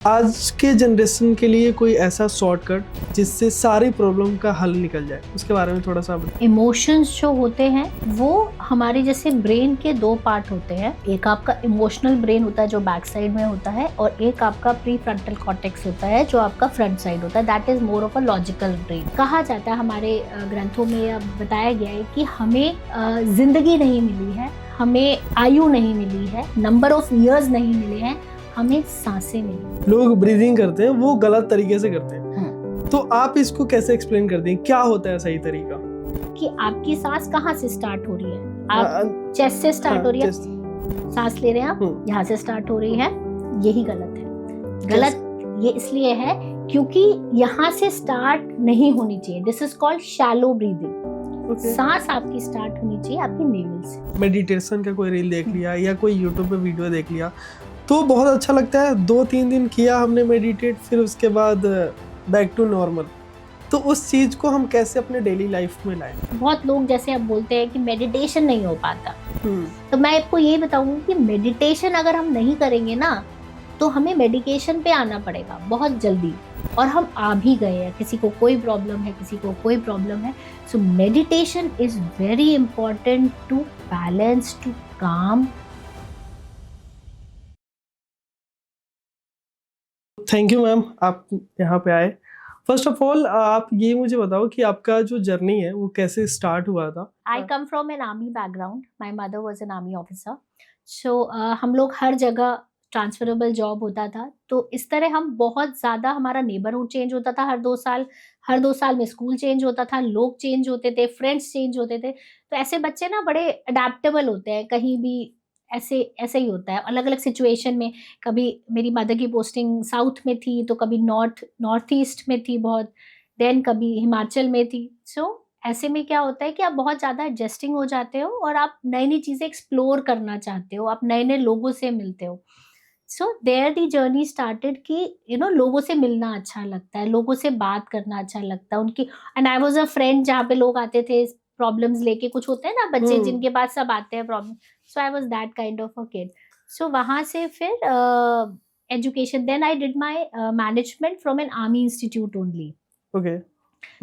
आज के जनरेशन के लिए कोई ऐसा शॉर्टकट जिससे सारी प्रॉब्लम का हल निकल जाए, उसके बारे में थोड़ा सा बताएं। इमोशंस जो होते हैं वो हमारे जैसे ब्रेन के दो पार्ट होते हैं। एक आपका इमोशनल ब्रेन होता है जो बैक साइड में होता है, और एक आपका प्री फ्रंटल कॉर्टेक्स होता है जो आपका फ्रंट साइड होता है। That is more of a logical brain. कहा जाता है, हमारे ग्रंथों में यह बताया गया है कि हमें जिंदगी नहीं मिली है, हमें आयु नहीं मिली है, नंबर ऑफ ईयर्स नहीं मिले हैं, हमें सांसें मिली। लोग ब्रीदिंग करते हैं वो गलत तरीके से करते हैं, तो आप इसको कैसे एक्सप्लेन कर दें, क्या होता है सही तरीका? कि आपकी सांस कहाँ से स्टार्ट हो रही है? आप चेस्ट से स्टार्ट हो रही है, सांस ले रहे हैं आप, यहाँ से स्टार्ट हो रही है। यही गलत है। गलत ये इसलिए है क्योंकि यहाँ से स्टार्ट नहीं होनी चाहिए। This is called shallow breathing. सांस आपकी स्टार्ट होनी चाहिए आपकी नेवल से। मेडिटेशन का कोई रील देख लिया या कोई यूट्यूब पे वीडियो देख लिया तो बहुत अच्छा लगता है, 2-3 दिन किया हमने मेडिटेट, फिर उसके बाद बैक टू नॉर्मल। तो उस चीज को हम कैसे अपने डेली लाइफ में लाएं? बहुत लोग जैसे अब बोलते हैं कि मेडिटेशन नहीं हो पाता, तो मैं आपको ये बताऊंगी कि मेडिटेशन अगर हम नहीं करेंगे ना तो हमें मेडिकेशन पे आना पड़ेगा बहुत जल्दी, और हम आ भी गए हैं। किसी को कोई प्रॉब्लम है, किसी को कोई प्रॉब्लम है। So meditation is very important to balance, to काम। थैंक यू मैम, आप यहाँ पे आए। फर्स्ट ऑफ ऑल आप ये मुझे बताओ कि आपका जो जर्नी है वो कैसे स्टार्ट हुआ था? I come from an army background. My mother was an army officer. So हम लोग हर जगह ट्रांसफरेबल जॉब होता था, तो इस तरह हम बहुत ज़्यादा, हमारा नेबरहुड चेंज होता था हर 2 साल में स्कूल चेंज होता था, लोग चेंज होते थे, फ्रेंड्स चेंज होते थे। तो ऐसे बच्चे ना बड़े अडेप्टेबल होते हैं, कहीं भी ऐसे ऐसे ही होता है अलग अलग सिचुएशन में। कभी मेरी मदर की पोस्टिंग साउथ में थी, तो कभी नॉर्थ ईस्ट में थी बहुत, देन कभी हिमाचल में थी। सो ऐसे में क्या होता है कि आप बहुत ज़्यादा एडजस्टिंग हो जाते हो और आप नई नई चीज़ें एक्सप्लोर करना चाहते हो, आप नए नए लोगों से मिलते हो। So there the journey started कि लोगों से मिलना अच्छा लगता है, लोगों से बात करना अच्छा लगता है उनकी। And I was a friend जहाँ पे लोग आते थे प्रॉब्लम्स लेके। कुछ होते हैं ना बच्चे जिनके पास सब आते हैं problem. So I was that kind of a kid. So वहाँ से फिर education, then I did my management from an army institute only. Okay.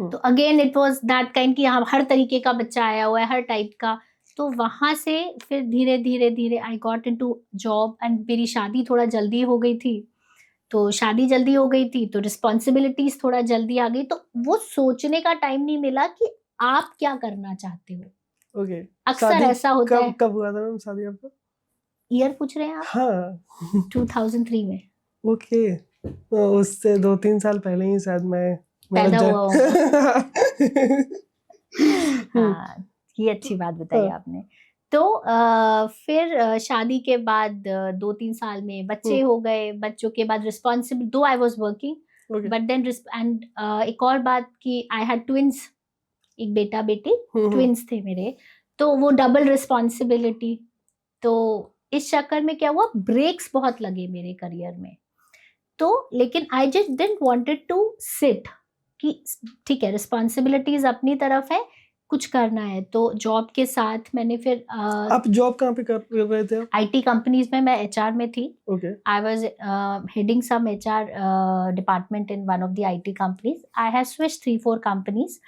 तो again it was that kind कि यहाँ हर तरीके का बच्चा आया हुआ है, हर टाइप का। तो वहां से फिर धीरे धीरे धीरे I got into job, and मेरी शादी थोड़ा जल्दी हो गई थी। तो शादी जल्दी हो गई थी तो रिस्पॉन्सिबिलिटीज थोड़ा जल्दी आ गई, तो वो सोचने का टाइम नहीं मिला कि आप क्या करना चाहते हो। ओके। अक्सर ऐसा होता है। कब हुआ था मैम शादी आपका? ईयर पूछ रहे हैं आप? हाँ। 2003 में ओके, तो उससे 2-3 साल पहले ही शायद मैं पैदा हुआ हूँ। हम्म, हाँ, ये अच्छी बात बताई हाँ, आपने। तो फिर शादी के बाद 2-3 साल में बच्चे हो गए। बच्चों के बाद responsible, though I was working, okay. But then and एक और बात कि आई हैड ट्विंस, एक बेटा बेटी, हम्म, ट्विंस थे मेरे। तो वो डबल रिस्पॉन्सिबिलिटी। तो इस चक्कर में क्या हुआ, ब्रेक्स बहुत लगे मेरे करियर में। तो लेकिन I just didn't wanted to sit कि ठीक है, रिस्पॉन्सिबिलिटीज अपनी तरफ है, कुछ करना है। तो जॉब के साथ मैंने फिर आप जॉब कहाँ पे कर रहे थे आप? आईटी कंपनीज में, मैं एचआर में थी। Okay. I was heading some HR department in one of the IT companies. I have switched 3-4 companies.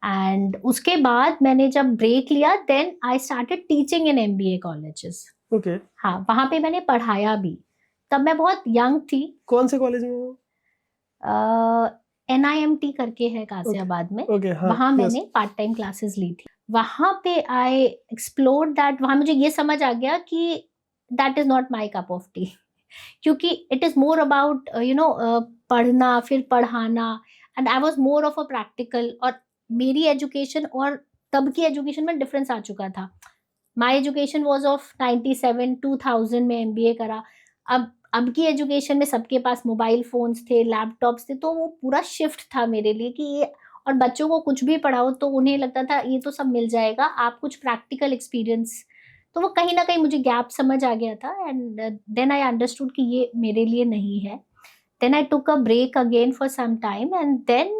And उसके बाद मैंने जब ब्रेक लिया, then I started teaching in MBA colleges. Okay. हाँ, वहां पे मैंने पढ़ाया भी। तब मैं बहुत यंग थी। कौन से कॉलेज में हो? NIMT करके है गाजियाबाद में। ओके, हाँ, वहां यस। मैंने पार्ट टाइम क्लासेस ली थी। वहां पे आई एक्सप्लोर दैट। वहां मुझे ये समझ आ गया कि that is not my cup of T. क्योंकि इट इज मोर अबाउट पढ़ना फिर पढ़ाना, and I was more of a practical. और मेरी एजुकेशन और तब की एजुकेशन में डिफरेंस आ चुका था। माई एजुकेशन वॉज ऑफ 97, 2000 में MBA करा। अब की एजुकेशन में सबके पास मोबाइल फोन्स थे, लैपटॉप्स थे, तो वो पूरा शिफ्ट था मेरे लिए कि ये। और बच्चों को कुछ भी पढ़ाओ तो उन्हें लगता था ये तो सब मिल जाएगा, आप कुछ प्रैक्टिकल एक्सपीरियंस। तो वो कहीं ना कहीं मुझे गैप समझ आ गया था, एंड देन आई अंडरस्टूड कि ये मेरे लिए नहीं है। Then I took a break again for some time, and then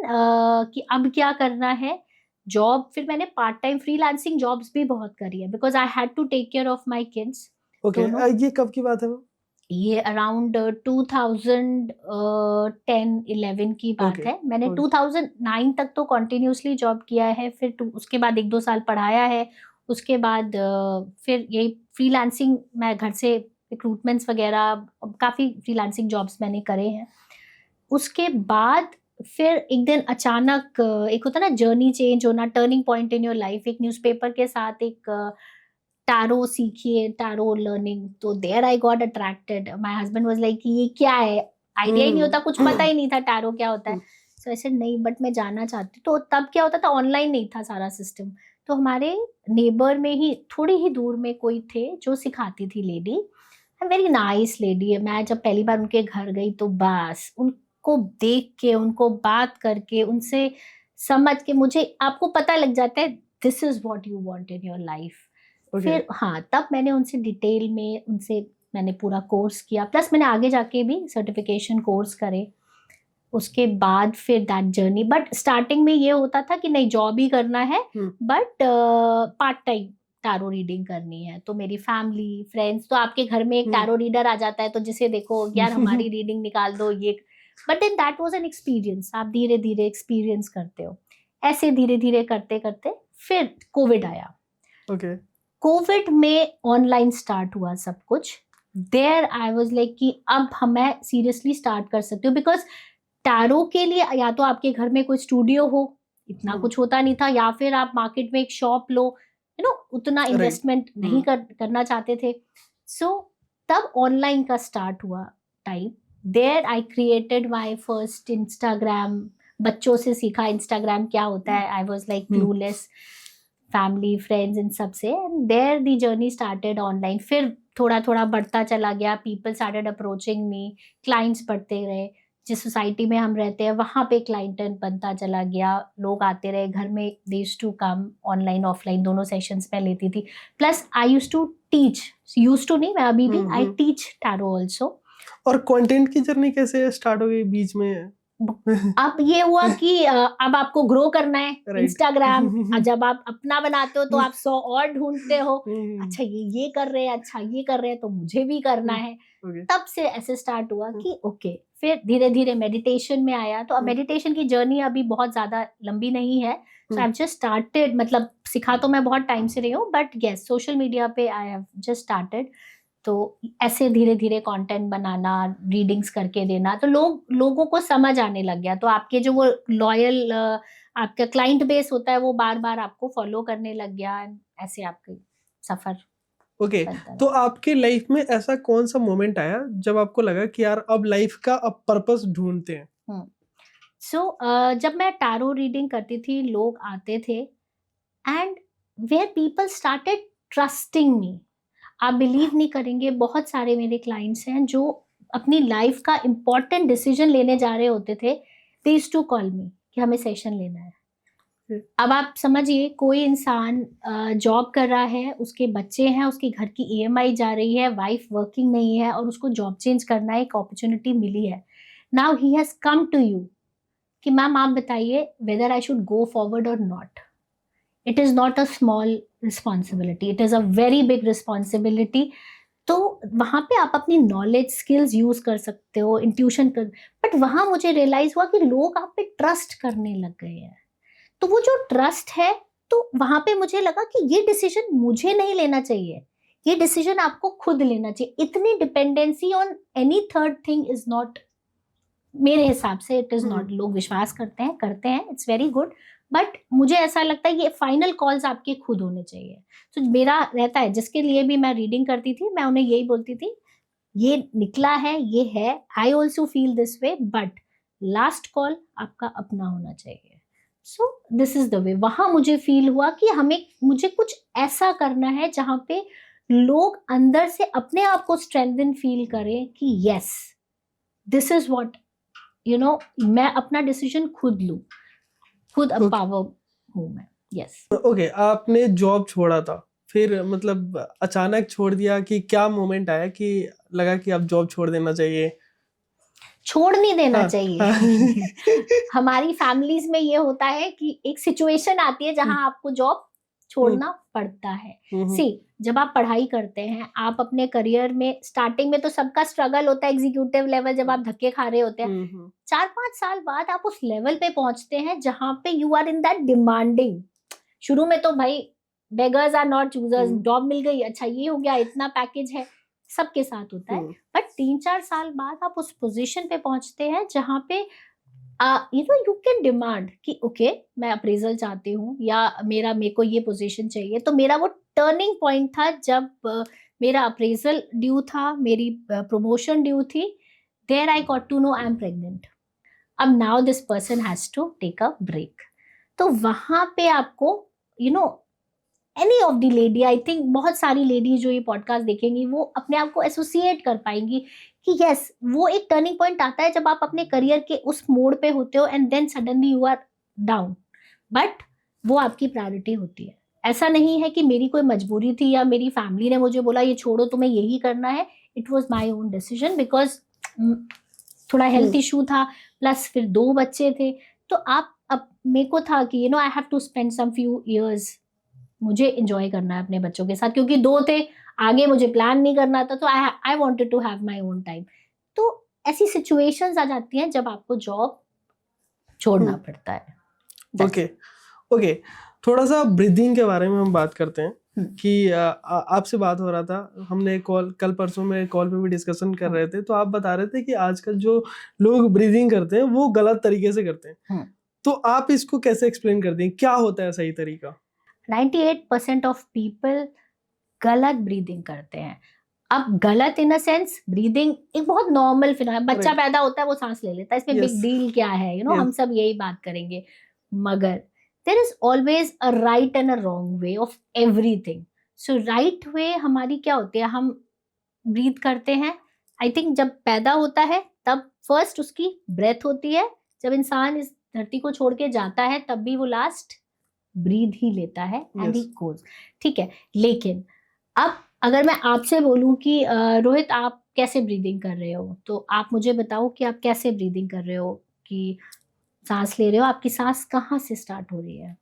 कि अब क्या करना है। जॉब फिर मैंने पार्ट टाइम फ्रीलांसिंग जॉब्स भी बहुत करी है, because I had to take care of my kids okay, दोनों। ये कब की बात है मैम? ये अराउंड 2010-11 की बात ओके, है। मैंने ओके। 2009 तक तो कंटिन्यूअसली जॉब किया है, फिर उसके बाद 1-2 साल पढ़ाया है। उसके बाद फिर यही फ्रीलांसिंग, मैं घर से रिक्रूटमेंट्स वगैरह काफ़ी फ्रीलांसिंग जॉब्स मैंने करे हैं। उसके बाद फिर एक दिन अचानक एक होता है ना जर्नी चेंज होना, turning point in your life, एक न्यूज़पेपर के साथ एक टैरो सीखिए, टैरो लर्निंग, तो there I got attracted. My husband was like कि ये क्या है? आइडिया ही नहीं होता, कुछ पता ही नहीं था टैरो क्या होता है। हुँ, सो आई सेड नहीं, बट मैं जानना चाहती हूँ। तो तब क्या होता था, ऑनलाइन नहीं था सारा सिस्टम। तो हमारे नेबर में ही थोड़ी ही दूर में कोई थे जो सिखाती थी lady, and very nice lady है। मैं जब पहली बार उनके घर गई तो बस उनको देख के, उनको बात करके, उनसे समझ के मुझे, आपको पता लग जाता है this is what you want in your life. Okay, फिर हाँ, तब मैंने उनसे डिटेल में उनसे मैंने पूरा कोर्स किया, प्लस मैंने आगे जाके भी सर्टिफिकेशन कोर्स करे। उसके बाद फिर दैट जर्नी, बट स्टार्टिंग में ये होता था कि नहीं जॉब ही करना है, hmm, but part time tarot reading करनी है। तो मेरी फैमिली, फ्रेंड्स, तो आपके घर में एक हुँ। टैरो रीडर आ जाता है, तो जिसे देखो यार हमारी रीडिंग निकाल दो ये। But then that was an experience, आप धीरे-धीरे एक्सपीरियंस करते हो। ऐसे धीरे-धीरे करते-करते फिर कोविड आया। ओके, कोविड में ऑनलाइन स्टार्ट हुआ सब कुछ। देयर आई वाज लाइक कि अब हम मैं सीरियसली स्टार्ट कर सकती हूँ, बिकॉज़ टैरो के लिए या तो आपके घर में कोई स्टूडियो हो, इतना हुँ, कुछ होता नहीं था, या फिर आप मार्केट में एक शॉप लो, यू नो उतना राइट। इन्वेस्टमेंट नहीं हुँ, करना चाहते थे। सो तब ऑनलाइन का स्टार्ट हुआ time. There I created my first Instagram, बच्चों से सीखा इंस्टाग्राम क्या होता है। I was like hmm, clueless, family, friends, इन सब से, and there the journey started online. फिर थोड़ा-थोड़ा बढ़ता चला गया, people started approaching me, clients बढ़ते रहे। जिस सोसाइटी में हम रहते हैं वहाँ पे क्लाइंटल बनता चला गया, लोग आते रहे घर में, they used to come, online offline दोनों सेशंस मैं लेती थी। Plus I used to teach, used to नहीं, मैं अभी भी hmm, I hmm. Teach tarot also. और कंटेंट की जर्नी कैसे स्टार्ट हो गई बीच में? ब अब ये हुआ कि अब आपको ग्रो करना है, राइट। इंस्टाग्राम जब आप अपना बनाते हो तो आप 100 और ढूँढते हो। हुँ, अच्छा ये कर रहे हैं, अच्छा ये कर रहे हैं तो मुझे भी करना हुँ, है। ओके, तब से ऐसे स्टार्ट हुआ हुँ, कि ओके, फिर धीरे-धीरे मेडिटेशन में आया, तो अब हुँ, मेडिटेशन की जर्नी अभी बहुत ज़्यादा लंबी नहीं है। सो हुँ, आई हैव जस्ट स्टार्टेड, मतलब सिखा तो मैं बहुत टाइम से रही हूँ, बट येस सोशल मीडिया पे आई हैव जस्ट स्टार्टेड। तो ऐसे धीरे-धीरे कंटेंट बनाना, रीडिंग्स करके देना, तो लोगों को समझ आने लग गया। तो आपके जो वो लॉयल आपका क्लाइंट बेस होता है, वो बार-बार आपको फॉलो करने लग गया, एंड ऐसे आपकी सफ़र ओके। बनता तो रहा। आपके लाइफ में ऐसा कौन-सा मोमेंट आया जब आपको लगा कि यार अब लाइफ का अब पर्पस ढूँढते हैं? हुँ। सो जब मैं टैरो रीडिंग करती थी, लोग आते थे, and where people started trusting me. आप बिलीव नहीं करेंगे, बहुत सारे मेरे क्लाइंट्स हैं जो अपनी लाइफ का इम्पोर्टेंट डिसीजन लेने जा रहे होते थे, they used to call me कि हमें सेशन लेना है। हुँ, अब आप समझिए, कोई इंसान जॉब कर रहा है, उसके बच्चे हैं, उसके घर की ईएमआई जा रही है, वाइफ वर्किंग नहीं है और उसको जॉब चेंज करना है, एक अपॉर्च्युनिटी मिली है। Now he has come to you कि मैम आप बताइए whether I should go forward और not. It is not a small responsibility, it is a very big responsibility. तो वहाँ पे आप अपनी नॉलेज, स्किल्स यूज़ कर सकते हो, इंट्यूशन कर, बट वहाँ मुझे रियलाइज़ हुआ कि लोग आप पे ट्रस्ट करने लग गए हैं। तो वो जो ट्रस्ट है, तो वहाँ पे मुझे लगा कि ये डिसीज़न मुझे नहीं लेना चाहिए, ये डिसीज़न आपको खुद लेना चाहिए। इतनी dependency on any third thing is not, मेरे हिसाब से इट इज़ हुँ, नॉट। लोग विश्वास करते हैं, इट्स वेरी गुड, बट मुझे ऐसा लगता है ये फाइनल कॉल्स आपके खुद होने चाहिए। तो मेरा रहता है, जिसके लिए भी मैं रीडिंग करती थी, मैं उन्हें यही बोलती थी, ये निकला है, ये है, I also feel this way, but last call आपका अपना होना चाहिए। So this is the way. वहाँ मुझे फ़ील हुआ कि मुझे कुछ ऐसा करना है जहाँ पे लोग अंदर से अपने आप को स्ट्रेंथन फ़ील करें कि yes, this is what, you know, मैं अपना डिसीजन खुद लूँ, खुद ओके, अपावर हूँ मैं। येस। ओके, आपने जॉब छोड़ा था, फिर मतलब अचानक छोड़ दिया कि क्या मोमेंट आया कि लगा कि अब जॉब छोड़ देना चाहिए? छोड़ नहीं देना हाँ, हाँ। चाहिए। हमारी फैमिलीज़ में ये होता है कि एक सिचुएशन आती है हुँ, जहाँ आपको जॉब छोड़ना पड़ता है। सी, जब आप पढ़ाई करते हैं, आप अपने करियर में स्टार्टिंग में तो सबका स्ट्रगल होता है, एग्जीक्यूटिव लेवल जब आप धक्के खा रहे होते हैं, 4-5 साल बाद आप उस लेवल पे पहुंचते हैं जहां पे you are in that demanding. शुरू में तो भाई beggars are not choosers, job मिल गई, अच्छा ये हो गया, इतना पैकेज है, सबके साथ होता है। बट 3-4 साल बाद आप उस पोजीशन पे पहुंचते हैं जहां पे यू कैन डिमांड कि ओके मैं अप्रेजल चाहती हूँ या मेरे को ये पोजीशन चाहिए। तो मेरा वो टर्निंग पॉइंट था जब मेरा अप्रेजल ड्यू था, मेरी प्रमोशन ड्यू थी। There I got to know I am pregnant. अब now this person has to take a break. तो वहां पे आपको any of the lady, I think बहुत सारी लेडी जो ये पॉडकास्ट देखेंगी वो अपने आप को एसोसिएट कर पाएंगी कि यस, वो एक टर्निंग पॉइंट आता है जब आप अपने करियर के उस मोड़ पे होते हो and then suddenly you are down, but वो आपकी प्रायोरिटी होती है। ऐसा नहीं है कि मेरी कोई मजबूरी थी या मेरी फैमिली ने मुझे बोला ये छोड़ो तुम्हें यही करना है। It was my own decision because थोड़ा हेल्थ इशू था, प्लस फिर 2 बच्चे थे। तो अब मेरे को था कि I have to spend some few years, मुझे एंजॉय करना है अपने बच्चों के साथ, क्योंकि 2 थे, आगे मुझे प्लान नहीं करना था। तो I wanted to have my own time. तो ऐसी सिचुएशंस आ जाती हैं जब आपको जॉब छोड़ना पड़ता है। ओके, थोड़ा सा ब्रीदिंग के बारे में हम बात करते हैं कि आपसे बात हो रहा था, हमने कल परसों में कॉल पे भी डिस्कशन कर रहे थे, तो आप बता रहे थे कि आजकल जो लोग ब्रीदिंग करते हैं वो गलत तरीके से करते हैं। तो आप इसको कैसे एक्सप्लेन कर दें, क्या होता है सही तरीका? 98% ऑफ पीपल गलत ब्रीदिंग करते हैं। अब गलत इन अ सेंस, ब्रीदिंग एक बहुत नॉर्मल फिनोमेनन, बच्चा पैदा होता है वो सांस ले लेता है, इसमें बिग डील क्या है, हम सब यही बात करेंगे। मगर there is always a right and a wrong way of everything. So right way हमारी क्या होती है, हम ब्रीथ करते हैं। आई थिंक जब पैदा होता है तब फर्स्ट उसकी ब्रेथ होती है, जब इंसान इस धरती को छोड़ के जाता है तब भी वो लास्ट ब्रीथ ही लेता है एंड ही गोज। ठीक है, लेकिन अब अगर मैं आपसे बोलूं कि रोहित आप कैसे ब्रीदिंग कर रहे हो, तो आप मुझे बताओ कि आप कैसे ब्रीदिंग कर रहे हो, कि सांस ले रहे हो, आपकी सांस कहाँ से स्टार्ट हो रही है?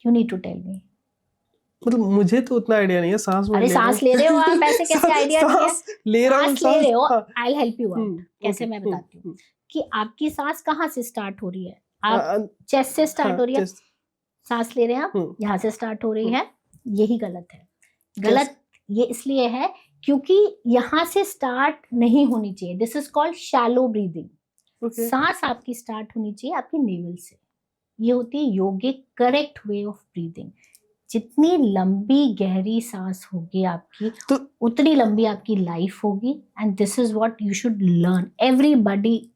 You need to tell me. मतलब मुझे तो उतना आइडिया नहीं है। अरे सांस ले रहे हो आप, ऐसे कैसे आइडिया नहीं है? सांस ले रहे हो, I will help you out. कैसे मैं बताती हूँ कि आपकी सांस कहाँ से स्टार्ट हो रही है। आप चेस्ट से स्टार्ट हो रही है, सांस ले रहे हैं आप, यहाँ से स्टार्ट हो रही है। यही गलत है। गलत ये इसलिए है क्योंकि यहाँ से स्टार्ट नहीं होनी चाहिए। This is called shallow breathing. सांस आपकी स्टार्ट होनी चाहिए आपकी नेवल से। ये होती है योगिक करेक्ट वे ऑफ ब्रीदिंग। जितनी लंबी गहरी सांस होगी आपकी, तो उतनी लंबी आपकी लाइफ होगी। And this is what you should learn, everybody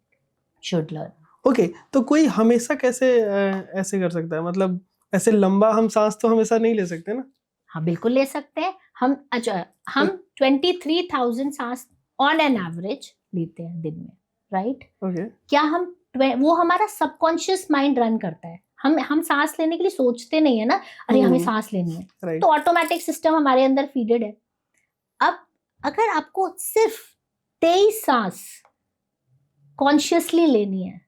should learn. Okay, तो कोई हमेशा कैसे ऐसे कर सकता है? मतलब ऐसे लंबा हम सांस तो हमेशा नहीं ले सकते ना? हाँ बिल्कुल ले सकते हैं। हम 23,000 सांस ऑन एन एवरेज लेते हैं दिन में, राइट? क्या हम वो हमारा सबकॉन्शियस माइंड रन करता है। हम सांस लेने के लिए सोचते नहीं है ना, अरे हमें सांस लेनी है, तो ऑटोमेटिक सिस्टम हमारे अंदर फीडेड है। अब अगर आपको सिर्फ 23 सांस कॉन्शियसली लेनी है,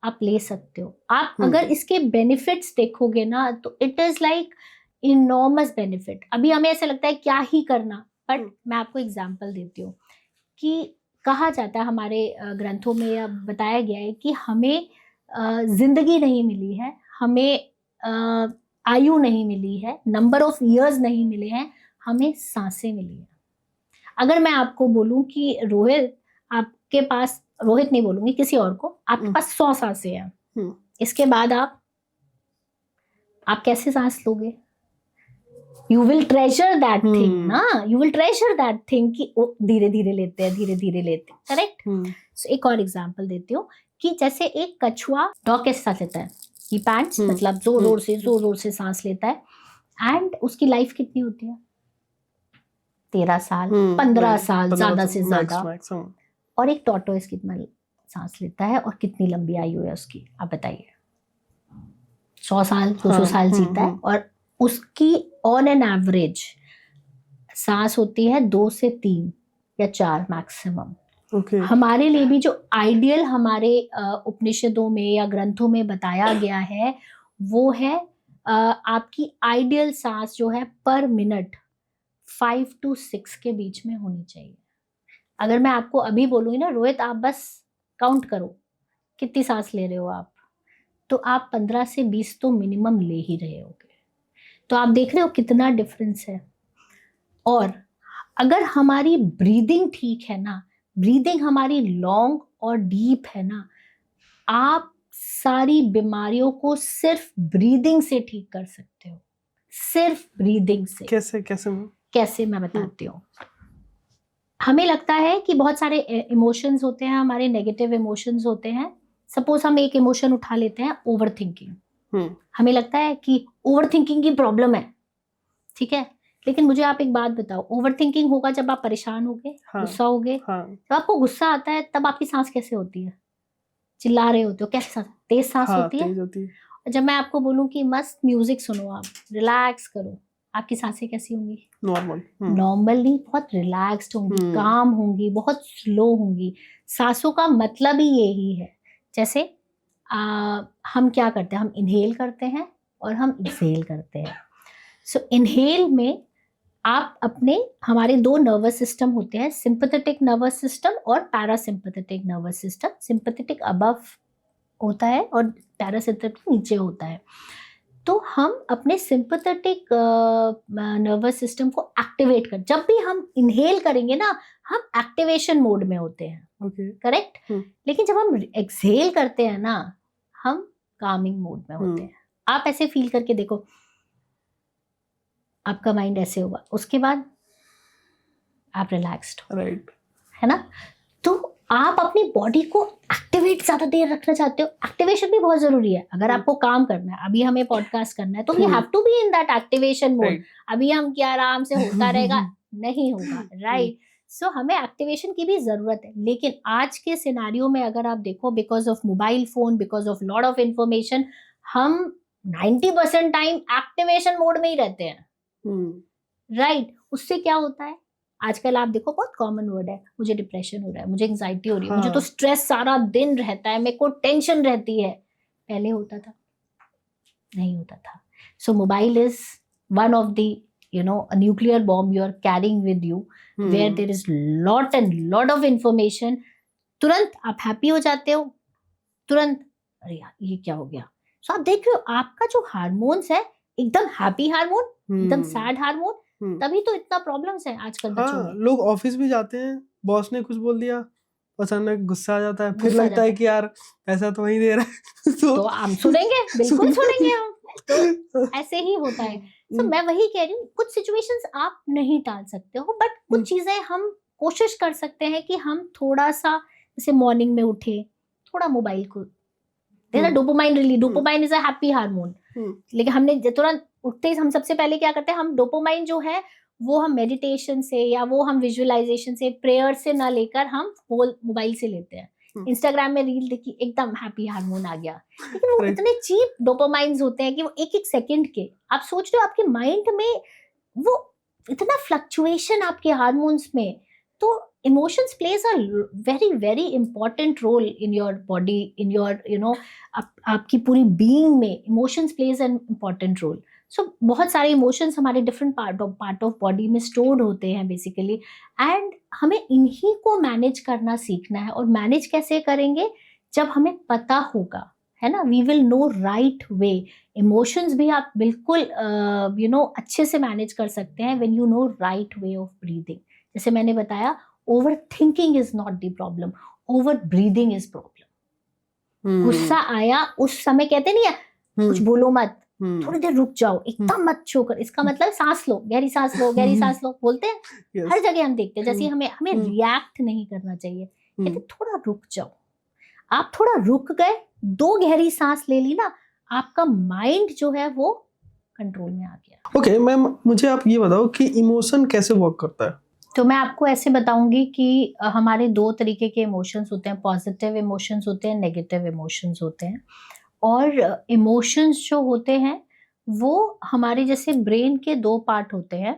आप ले सकते हो। आप अगर इसके बेनिफिट्स देखोगे ना, तो it is like enormous benefit. अभी हमें ऐसा लगता है क्या ही करना, बट मैं आपको एग्जांपल देती हूँ कि कहा जाता है हमारे ग्रंथों में, या बताया गया है कि हमें जिंदगी नहीं मिली है, हमें आयु नहीं मिली है, नंबर ऑफ इयर्स नहीं मिले हैं, हमें सांसें मिली हैं। अगर मैं आपको बोलूं कि रोहित आपके पास, रोहित नहीं बोलूंगी किसी और को, आपके पास 100 सांसें हैं, इसके बाद आप कैसे सांस लोगे? You will treasure that thing ना, you will treasure that thing कि धीरे धीरे लेते हैं, धीरे धीरे लेते हैं, करेक्ट? सो एक और एग्जांपल देती हूँ कि जैसे एक कछुआ डॉग के साथ लेता है, ही पैंट्स, मतलब जोर जोर से सांस लेता है, एंड उसकी लाइफ कितनी होती है? 13 साल, 15 साल ज्यादा से ज्यादा। और एक टॉर्टोइस कितना सांस लेता है और कितनी लंबी आयु है उसकी, आप बताइए? 100 साल, 200 साल जीता है, और उसकी ऑन एन एवरेज सांस होती है 2 से 3 या 4 मैक्सिमम। हमारे लिए भी जो आइडियल हमारे उपनिषदों में या ग्रंथों में बताया गया है वो है आपकी आइडियल सांस जो है पर मिनट 5 to 6 के बीच में होनी चाहिए। अगर मैं आपको अभी बोलूँगी ना रोहित आप बस काउंट करो कितनी सांस ले रहे हो आप, तो आप 15 से 20 तो मिनिमम ले ही रहे होगे। तो आप देख रहे हो कितना डिफरेंस है। और अगर हमारी ब्रीदिंग ठीक है ना, ब्रीदिंग हमारी लॉन्ग और डीप है ना, आप सारी बीमारियों को सिर्फ ब्रीदिंग से ठीक कर सकते हो, सिर्फ ब्रीदिंग से। कैसे कैसे मैं बताती हूँ। हमें लगता है कि बहुत सारे इमोशंस होते हैं, हमारे नेगेटिव इमोशंस होते हैं। सपोज हम एक इमोशन उठा लेते हैं ओवर थिंकिंग। हमें लगता है कि ओवर थिंकिंग की प्रॉब्लम है, ठीक है, लेकिन मुझे आप एक बात बताओ, ओवर थिंकिंग होगा जब आप परेशान होगे, गुस्सा होगे। जब आपको गुस्सा आता है तब आपकी सांस कैसे होती है? चिल्ला रहे होते हो, कैसे सांस? तेज सांस होती है। जब मैं आपको बोलूं कि मस्त म्यूजिक सुनो, आप रिलैक्स करो, आपकी सांसें कैसी होंगी? नॉर्मल नहीं, बहुत रिलैक्स्ड होंगी, काम होंगी, बहुत स्लो होंगी। सांसों का मतलब ही यही है। जैसे हम क्या करते हैं, हम इनहेल करते हैं और हम एक्सहेल करते हैं। सो इनहेल में आप अपने, हमारे दो नर्वस सिस्टम होते हैं, सिंपैथेटिक नर्वस सिस्टम और parasympathetic nervous system. Sympathetic above होता है और पैरासिम्पैथेटिक नीचे होता है। तो हम अपने सिंपैथेटिक नर्वस सिस्टम को एक्टिवेट कर, जब भी हम इनहेल करेंगे ना, हम एक्टिवेशन मोड में होते हैं, करेक्ट। लेकिन जब हम एक्सहेल करते हैं ना, हम कामिंग मोड में होते हैं। आप ऐसे फील करके देखो, आपका माइंड ऐसे होगा, उसके बाद आप रिलैक्स्ड हो, राइट, है ना। तो आप अपनी बॉडी को एक्टिवेट ज्यादा देर रखना चाहते हो, एक्टिवेशन भी बहुत जरूरी है। अगर आपको काम करना है, अभी हमें पॉडकास्ट करना है, तो we have to be in that activation mode. अभी हम क्या आराम से होता रहेगा? नहीं होगा, राइट। सो हमें एक्टिवेशन की भी जरूरत है। लेकिन आज के सिनेरियो में अगर आप देखो, because of mobile phone, because of lot of information, हम 90% टाइम एक्टिवेशन मोड में ही रहते हैं, राइट। उससे क्या होता है, आजकल आप देखो बहुत कॉमन वर्ड है, मुझे डिप्रेशन हो रहा है, मुझे एंजाइटी हो रही है, मुझे तो स्ट्रेस सारा दिन रहता है, मेरे को टेंशन रहती है। पहले होता था? नहीं होता था। So mobile is one of the a nuclear bomb you are carrying with you, where there is lot and lot of information. तुरंत आप हैप्पी हो जाते हो, तुरंत अरे यार ये क्या हो गया। सो आप देख रहे हो आपका जो हार्मोन्स है, एकदम हैप्पी हार्मोन, एकदम सैड हार्मोन, तभी तो इतना प्रॉब्लम्स है आजकल बच्चों में। लोग ऑफिस भी जाते हैं, बॉस ने कुछ बोल दिया, अचानक गुस्सा आ जाता है, फिर लगता है कि यार पैसा तो वही दे रहा है तो हम सुनेंगे, बिल्कुल सुनेंगे हम। तो ऐसे ही होता है। तो मैं वही कह रही हूँ, कुछ सिचुएशंस आप नहीं टाल सकते हो, बट कुछ चीजें हम कोशिश कर सकते हैं कि हम थोड़ा सा, जैसे मॉर्निंग में उठे, थोड़ा मोबाइल को, dopamine release, dopamine is a happy hormone. लेकिन हमने तुरंत उठते ही हम सबसे पहले क्या करते हैं, हम डोपामाइन जो है वो हम मेडिटेशन से या वो हम विजुअलाइजेशन से, प्रेयर से ना लेकर हम मोबाइल से लेते हैं। इंस्टाग्राम में रील देखी, एकदम हैप्पी हार्मोन आ गया। लेकिन वो इतने चीप डोपामाइन्स होते हैं कि वो एक एक सेकंड के, आप सोच रहे हो आपके माइंड में वो इतना फ्लक्चुएशन आपके हार्मोन्स में। तो emotions plays a very very important role in your body, in your आपकी पूरी being में emotions plays an important role. So बहुत सारे इमोशंस हमारे डिफरेंट पार्ट ऑफ बॉडी में स्टोर्ड होते हैं बेसिकली, एंड हमें इन्हीं को मैनेज करना सीखना है। और मैनेज कैसे करेंगे, जब हमें पता होगा, है ना, we will know right way. Emotions भी आप बिल्कुल अच्छे से मैनेज कर सकते हैं when you know right way of breathing. जैसे मैंने बताया, overthinking is not the problem, over breathing is problem. गुस्सा आया उस समय कहते नहीं है कुछ बोलो मत, थोड़ी देर रुक जाओ, एकदम मत छोकर, इसका मतलब सांस लो, गहरी सांस लो, गहरी सांस लो बोलते हैं। हर जगह हम देखते हैं, जैसे हमें रिएक्ट नहीं करना चाहिए, कहते थोड़ा रुक जाओ। आप थोड़ा रुक गए, 2 गहरी सांस ले ली ना, आपका माइंड जो है वो कंट्रोल में आ गया। ओके मैम, मुझे आप ये बताओ कि इमोशन कैसे वर्क करता है। तो मैं आपको ऐसे बताऊंगी कि हमारे 2 तरीके के इमोशंस होते हैं, पॉजिटिव इमोशंस होते हैं, नेगेटिव इमोशंस होते हैं। और इमोशंस जो होते हैं वो हमारे जैसे ब्रेन के 2 पार्ट होते हैं।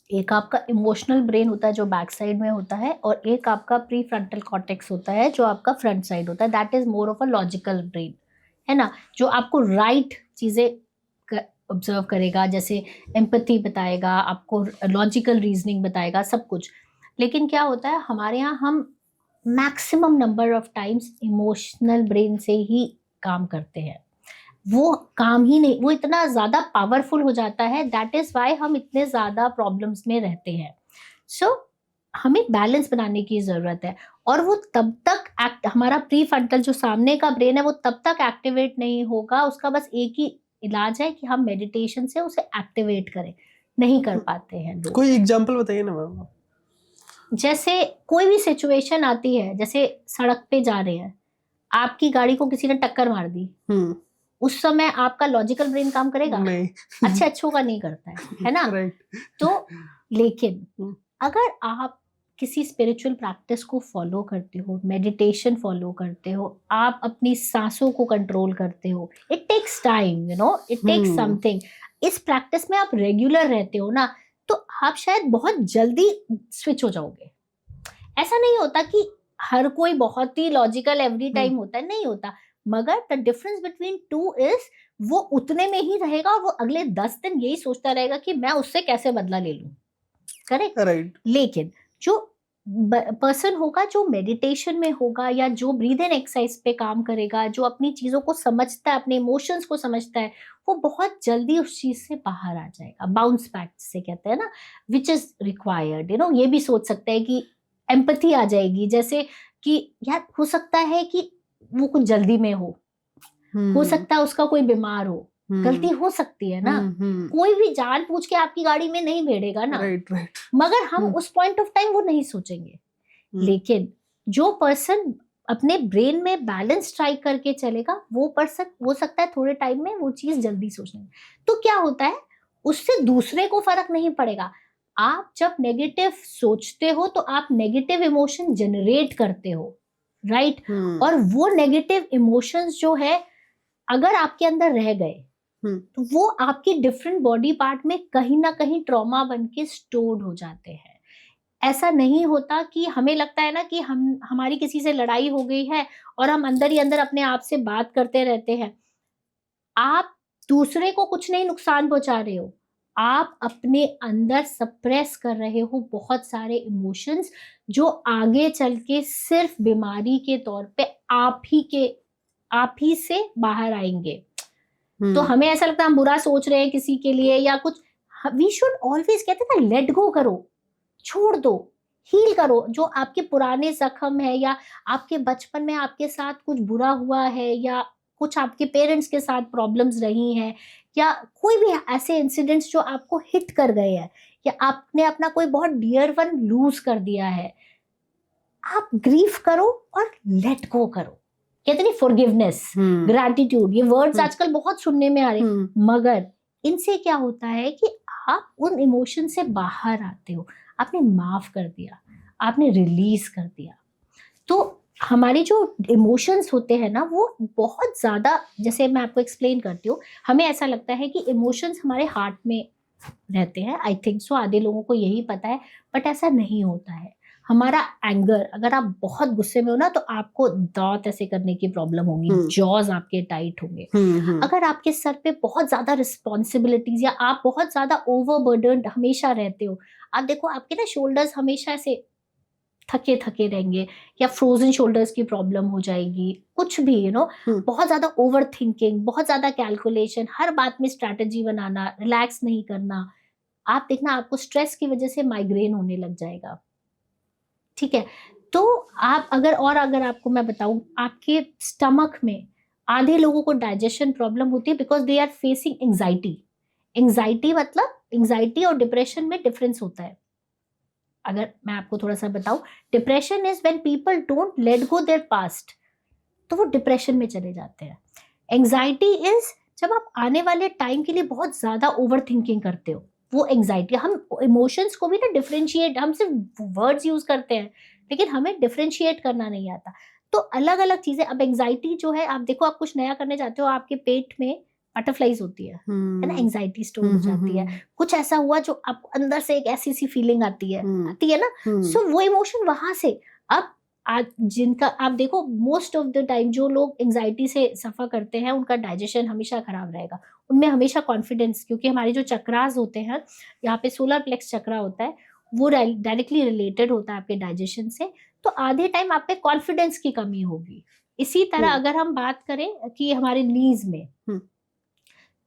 एक आपका इमोशनल ब्रेन होता है जो बैक साइड में होता है, और एक आपका प्री फ्रंटल कॉर्टेक्स होता है जो आपका फ्रंट साइड होता है। That is more of a logical brain, है ना, जो आपको राइट चीजें ऑब्जर्व करेगा, जैसे एम्पैथी बताएगा आपको, लॉजिकल रीजनिंग बताएगा, सब कुछ। लेकिन क्या होता है हमारे यहाँ, हम maximum number of times emotional brain से ही काम करते हैं। वो काम ही नहीं, वो इतना ज़्यादा पावरफुल हो जाता है, दैट इज़ वाई हम इतने ज़्यादा प्रॉब्लम्स में रहते हैं। सो हमें बैलेंस बनाने की ज़रूरत है, और वो तब तक हमारा प्री फ्रंटल जो सामने का ब्रेन है वो तब तक एक्टिवेट नहीं होगा। उसका बस एक ही इलाज है कि हम मेडिटेशन से उसे एक्टिवेट करें। नहीं कर पाते हैं लोग। कोई एग्जांपल बताइए ना मैम। जैसे कोई भी सिचुएशन आती है, जैसे सड़क पे जा रहे हैं, आपकी गाड़ी को किसी ने टक्कर मार दी, उस समय आपका लॉजिकल ब्रेन काम करेगा? नहीं। अच्छों का नहीं करता है ना? राइट। तो लेकिन अगर आप किसी स्पिरिचुअल प्रैक्टिस को फॉलो करते हो, मेडिटेशन फॉलो करते हो, आप अपनी सांसों को कंट्रोल करते हो, it takes time, it takes something. इस प्रैक्टिस में आप रेगुलर रहते हो ना, तो आप शायद बहुत जल्दी स्विच हो जाओगे। ऐसा नहीं होता कि हर कोई बहुत ही लॉजिकल एवरी टाइम होता है, नहीं होता। मगर the difference between two is, वो उतने में ही रहेगा और वो अगले 10 दिन यही सोचता रहेगा कि मैं उससे कैसे बदला ले लूं। करेक्ट? राइट। लेकिन जो पर्सन होगा, जो मेडिटेशन में होगा या जो ब्रीद इन एक्सरसाइज पे काम करेगा, जो अपनी चीजों को समझता है, अपने इमोशंस को समझता है, वो बहुत जल्दी उस चीज से बाहर आ जाएगा। बाउंस बैक से कहते हैं ना, विच इज रिक्वायर्ड। ये भी सोच सकते हैं कि एम्पैथी आ जाएगी, जैसे कि यार हो सकता है कि वो कुछ जल्दी में हो सकता है उसका कोई बीमार हो, गलती हो सकती है ना। कोई भी जानबूझ के आपकी गाड़ी में नहीं भिड़ेगा ना। Right right. मगर हम उस पॉइंट ऑफ टाइम वो नहीं सोचेंगे। लेकिन जो पर्सन अपने ब्रेन में बैलेंस स्ट्राइक करके चलेगा, वो पर्सन हो सकता है थोड़े टाइम में वो चीज जल्दी सोचने। तो क्या होता है, उससे दूसरे को फर्क नहीं पड़ेगा। आप जब नेगेटिव सोचते हो तो आप नेगेटिव इमोशन जनरेट करते हो, राइट? और वो नेगेटिव इमोशंस जो है, अगर आपके अंदर रह गए तो वो आपकी डिफरेंट बॉडी पार्ट में कहीं ना कहीं ट्रॉमा बन के स्टोर्ड हो जाते हैं। ऐसा नहीं होता कि हमें लगता है ना कि हमारी किसी से लड़ाई हो गई है और हम अंदर ही अंदर अपने आप से बात करते रहते हैं। आप दूसरे को कुछ नहीं नुकसान पहुंचा रहे हो, आप अपने अंदर सप्रेस कर रहे हो बहुत सारे इमोशंस, जो आगे चल के सिर्फ बीमारी के तौर पे आप ही से बाहर आएंगे। तो हमें ऐसा लगता है हम बुरा सोच रहे हैं किसी के लिए या कुछ, वी शुड ऑलवेज, कहते हैं ना, लेट गो करो, छोड़ दो, हील करो। जो आपके पुराने जख्म है, या आपके बचपन में आपके साथ कुछ बुरा हुआ है, या कुछ आपके पेरेंट्स के साथ प्रॉब्लम्स रही हैं, या कोई भी ऐसे इंसिडेंट्स जो आपको हिट कर गए हैं, या आपने अपना कोई बहुत डियर वन लूज कर दिया है, आप ग्रीफ करो और लेट गो करो। कहते नहीं, फॉरगिवनेस, ग्रैटिट्यूड, ये वर्ड्स आजकल बहुत सुनने में आ रहे हैं। मगर इनसे क्या होता है कि आप उन इमोशन से बाहर आते हो, आपने माफ कर दिया, आपने रिलीज कर दिया। तो हमारी जो इमोशंस होते हैं ना, वो बहुत ज्यादा, जैसे मैं आपको एक्सप्लेन करती हूँ, हमें ऐसा लगता है कि इमोशंस हमारे हार्ट में रहते हैं, आई थिंक सो, आधे लोगों को यही पता है, बट ऐसा नहीं होता है। हमारा एंगर, अगर आप बहुत गुस्से में हो ना, तो आपको दांत ऐसे करने की प्रॉब्लम होगी, जॉज आपके टाइट होंगे। अगर आपके सर पे बहुत ज्यादा रिस्पॉन्सिबिलिटीज, या आप बहुत ज्यादा ओवरबर्डन्ड हमेशा रहते हो, आप देखो आपके ना शोल्डर्स हमेशा ऐसे थके थके रहेंगे, या फ्रोजन शोल्डर्स की प्रॉब्लम हो जाएगी, कुछ भी बहुत ज्यादा ओवर थिंकिंग, बहुत ज्यादा कैलकुलेशन, हर बात में स्ट्रैटेजी बनाना, रिलैक्स नहीं करना, आप देखना आपको स्ट्रेस की वजह से माइग्रेन होने लग जाएगा। ठीक है? तो आप अगर आपको मैं बताऊं, आपके स्टमक में आधे लोगों को डाइजेशन प्रॉब्लम होती है because they are facing anxiety. Anxiety मतलब, एंजाइटी और डिप्रेशन में डिफरेंस होता है। अगर मैं आपको थोड़ा सा बताऊं, depression is when people don't let go their past, तो वो डिप्रेशन में चले जाते हैं। एंजाइटी इज जब आप आने वाले टाइम के लिए बहुत ज्यादा ओवर थिंकिंग करते हो, वो एंजाइटी। हम इमोशंस को भी ना डिफरेंशिएट, हम सिर्फ वर्ड्स यूज करते हैं लेकिन हमें डिफरेंशिएट करना नहीं आता। तो अलग अलग चीजें, अब एंजाइटी जो है, आप देखो आप कुछ नया करने जाते हो, आपके पेट में बटरफ्लाईज होती है ना, एंजाइटी स्टोर हो जाती है। कुछ ऐसा हुआ जो आपको अंदर से एक ऐसी सी फीलिंग आती है ना, सो वो इमोशन वहां से। अब आज जिनका आप देखो मोस्ट ऑफ द टाइम जो लोग एंजाइटी से सफ़र करते हैं उनका डाइजेशन हमेशा खराब रहेगा, उनमें हमेशा कॉन्फिडेंस, क्योंकि हमारे जो चक्रास होते हैं, यहाँ पे सोलर प्लेक्स चक्रा होता है, वो डायरेक्टली रिलेटेड होता है आपके डाइजेशन से, तो आधे टाइम आप पे कॉन्फिडेंस की कमी होगी। इसी तरह हम्म, अगर हम बात करें कि हमारे नीज में, हम्म,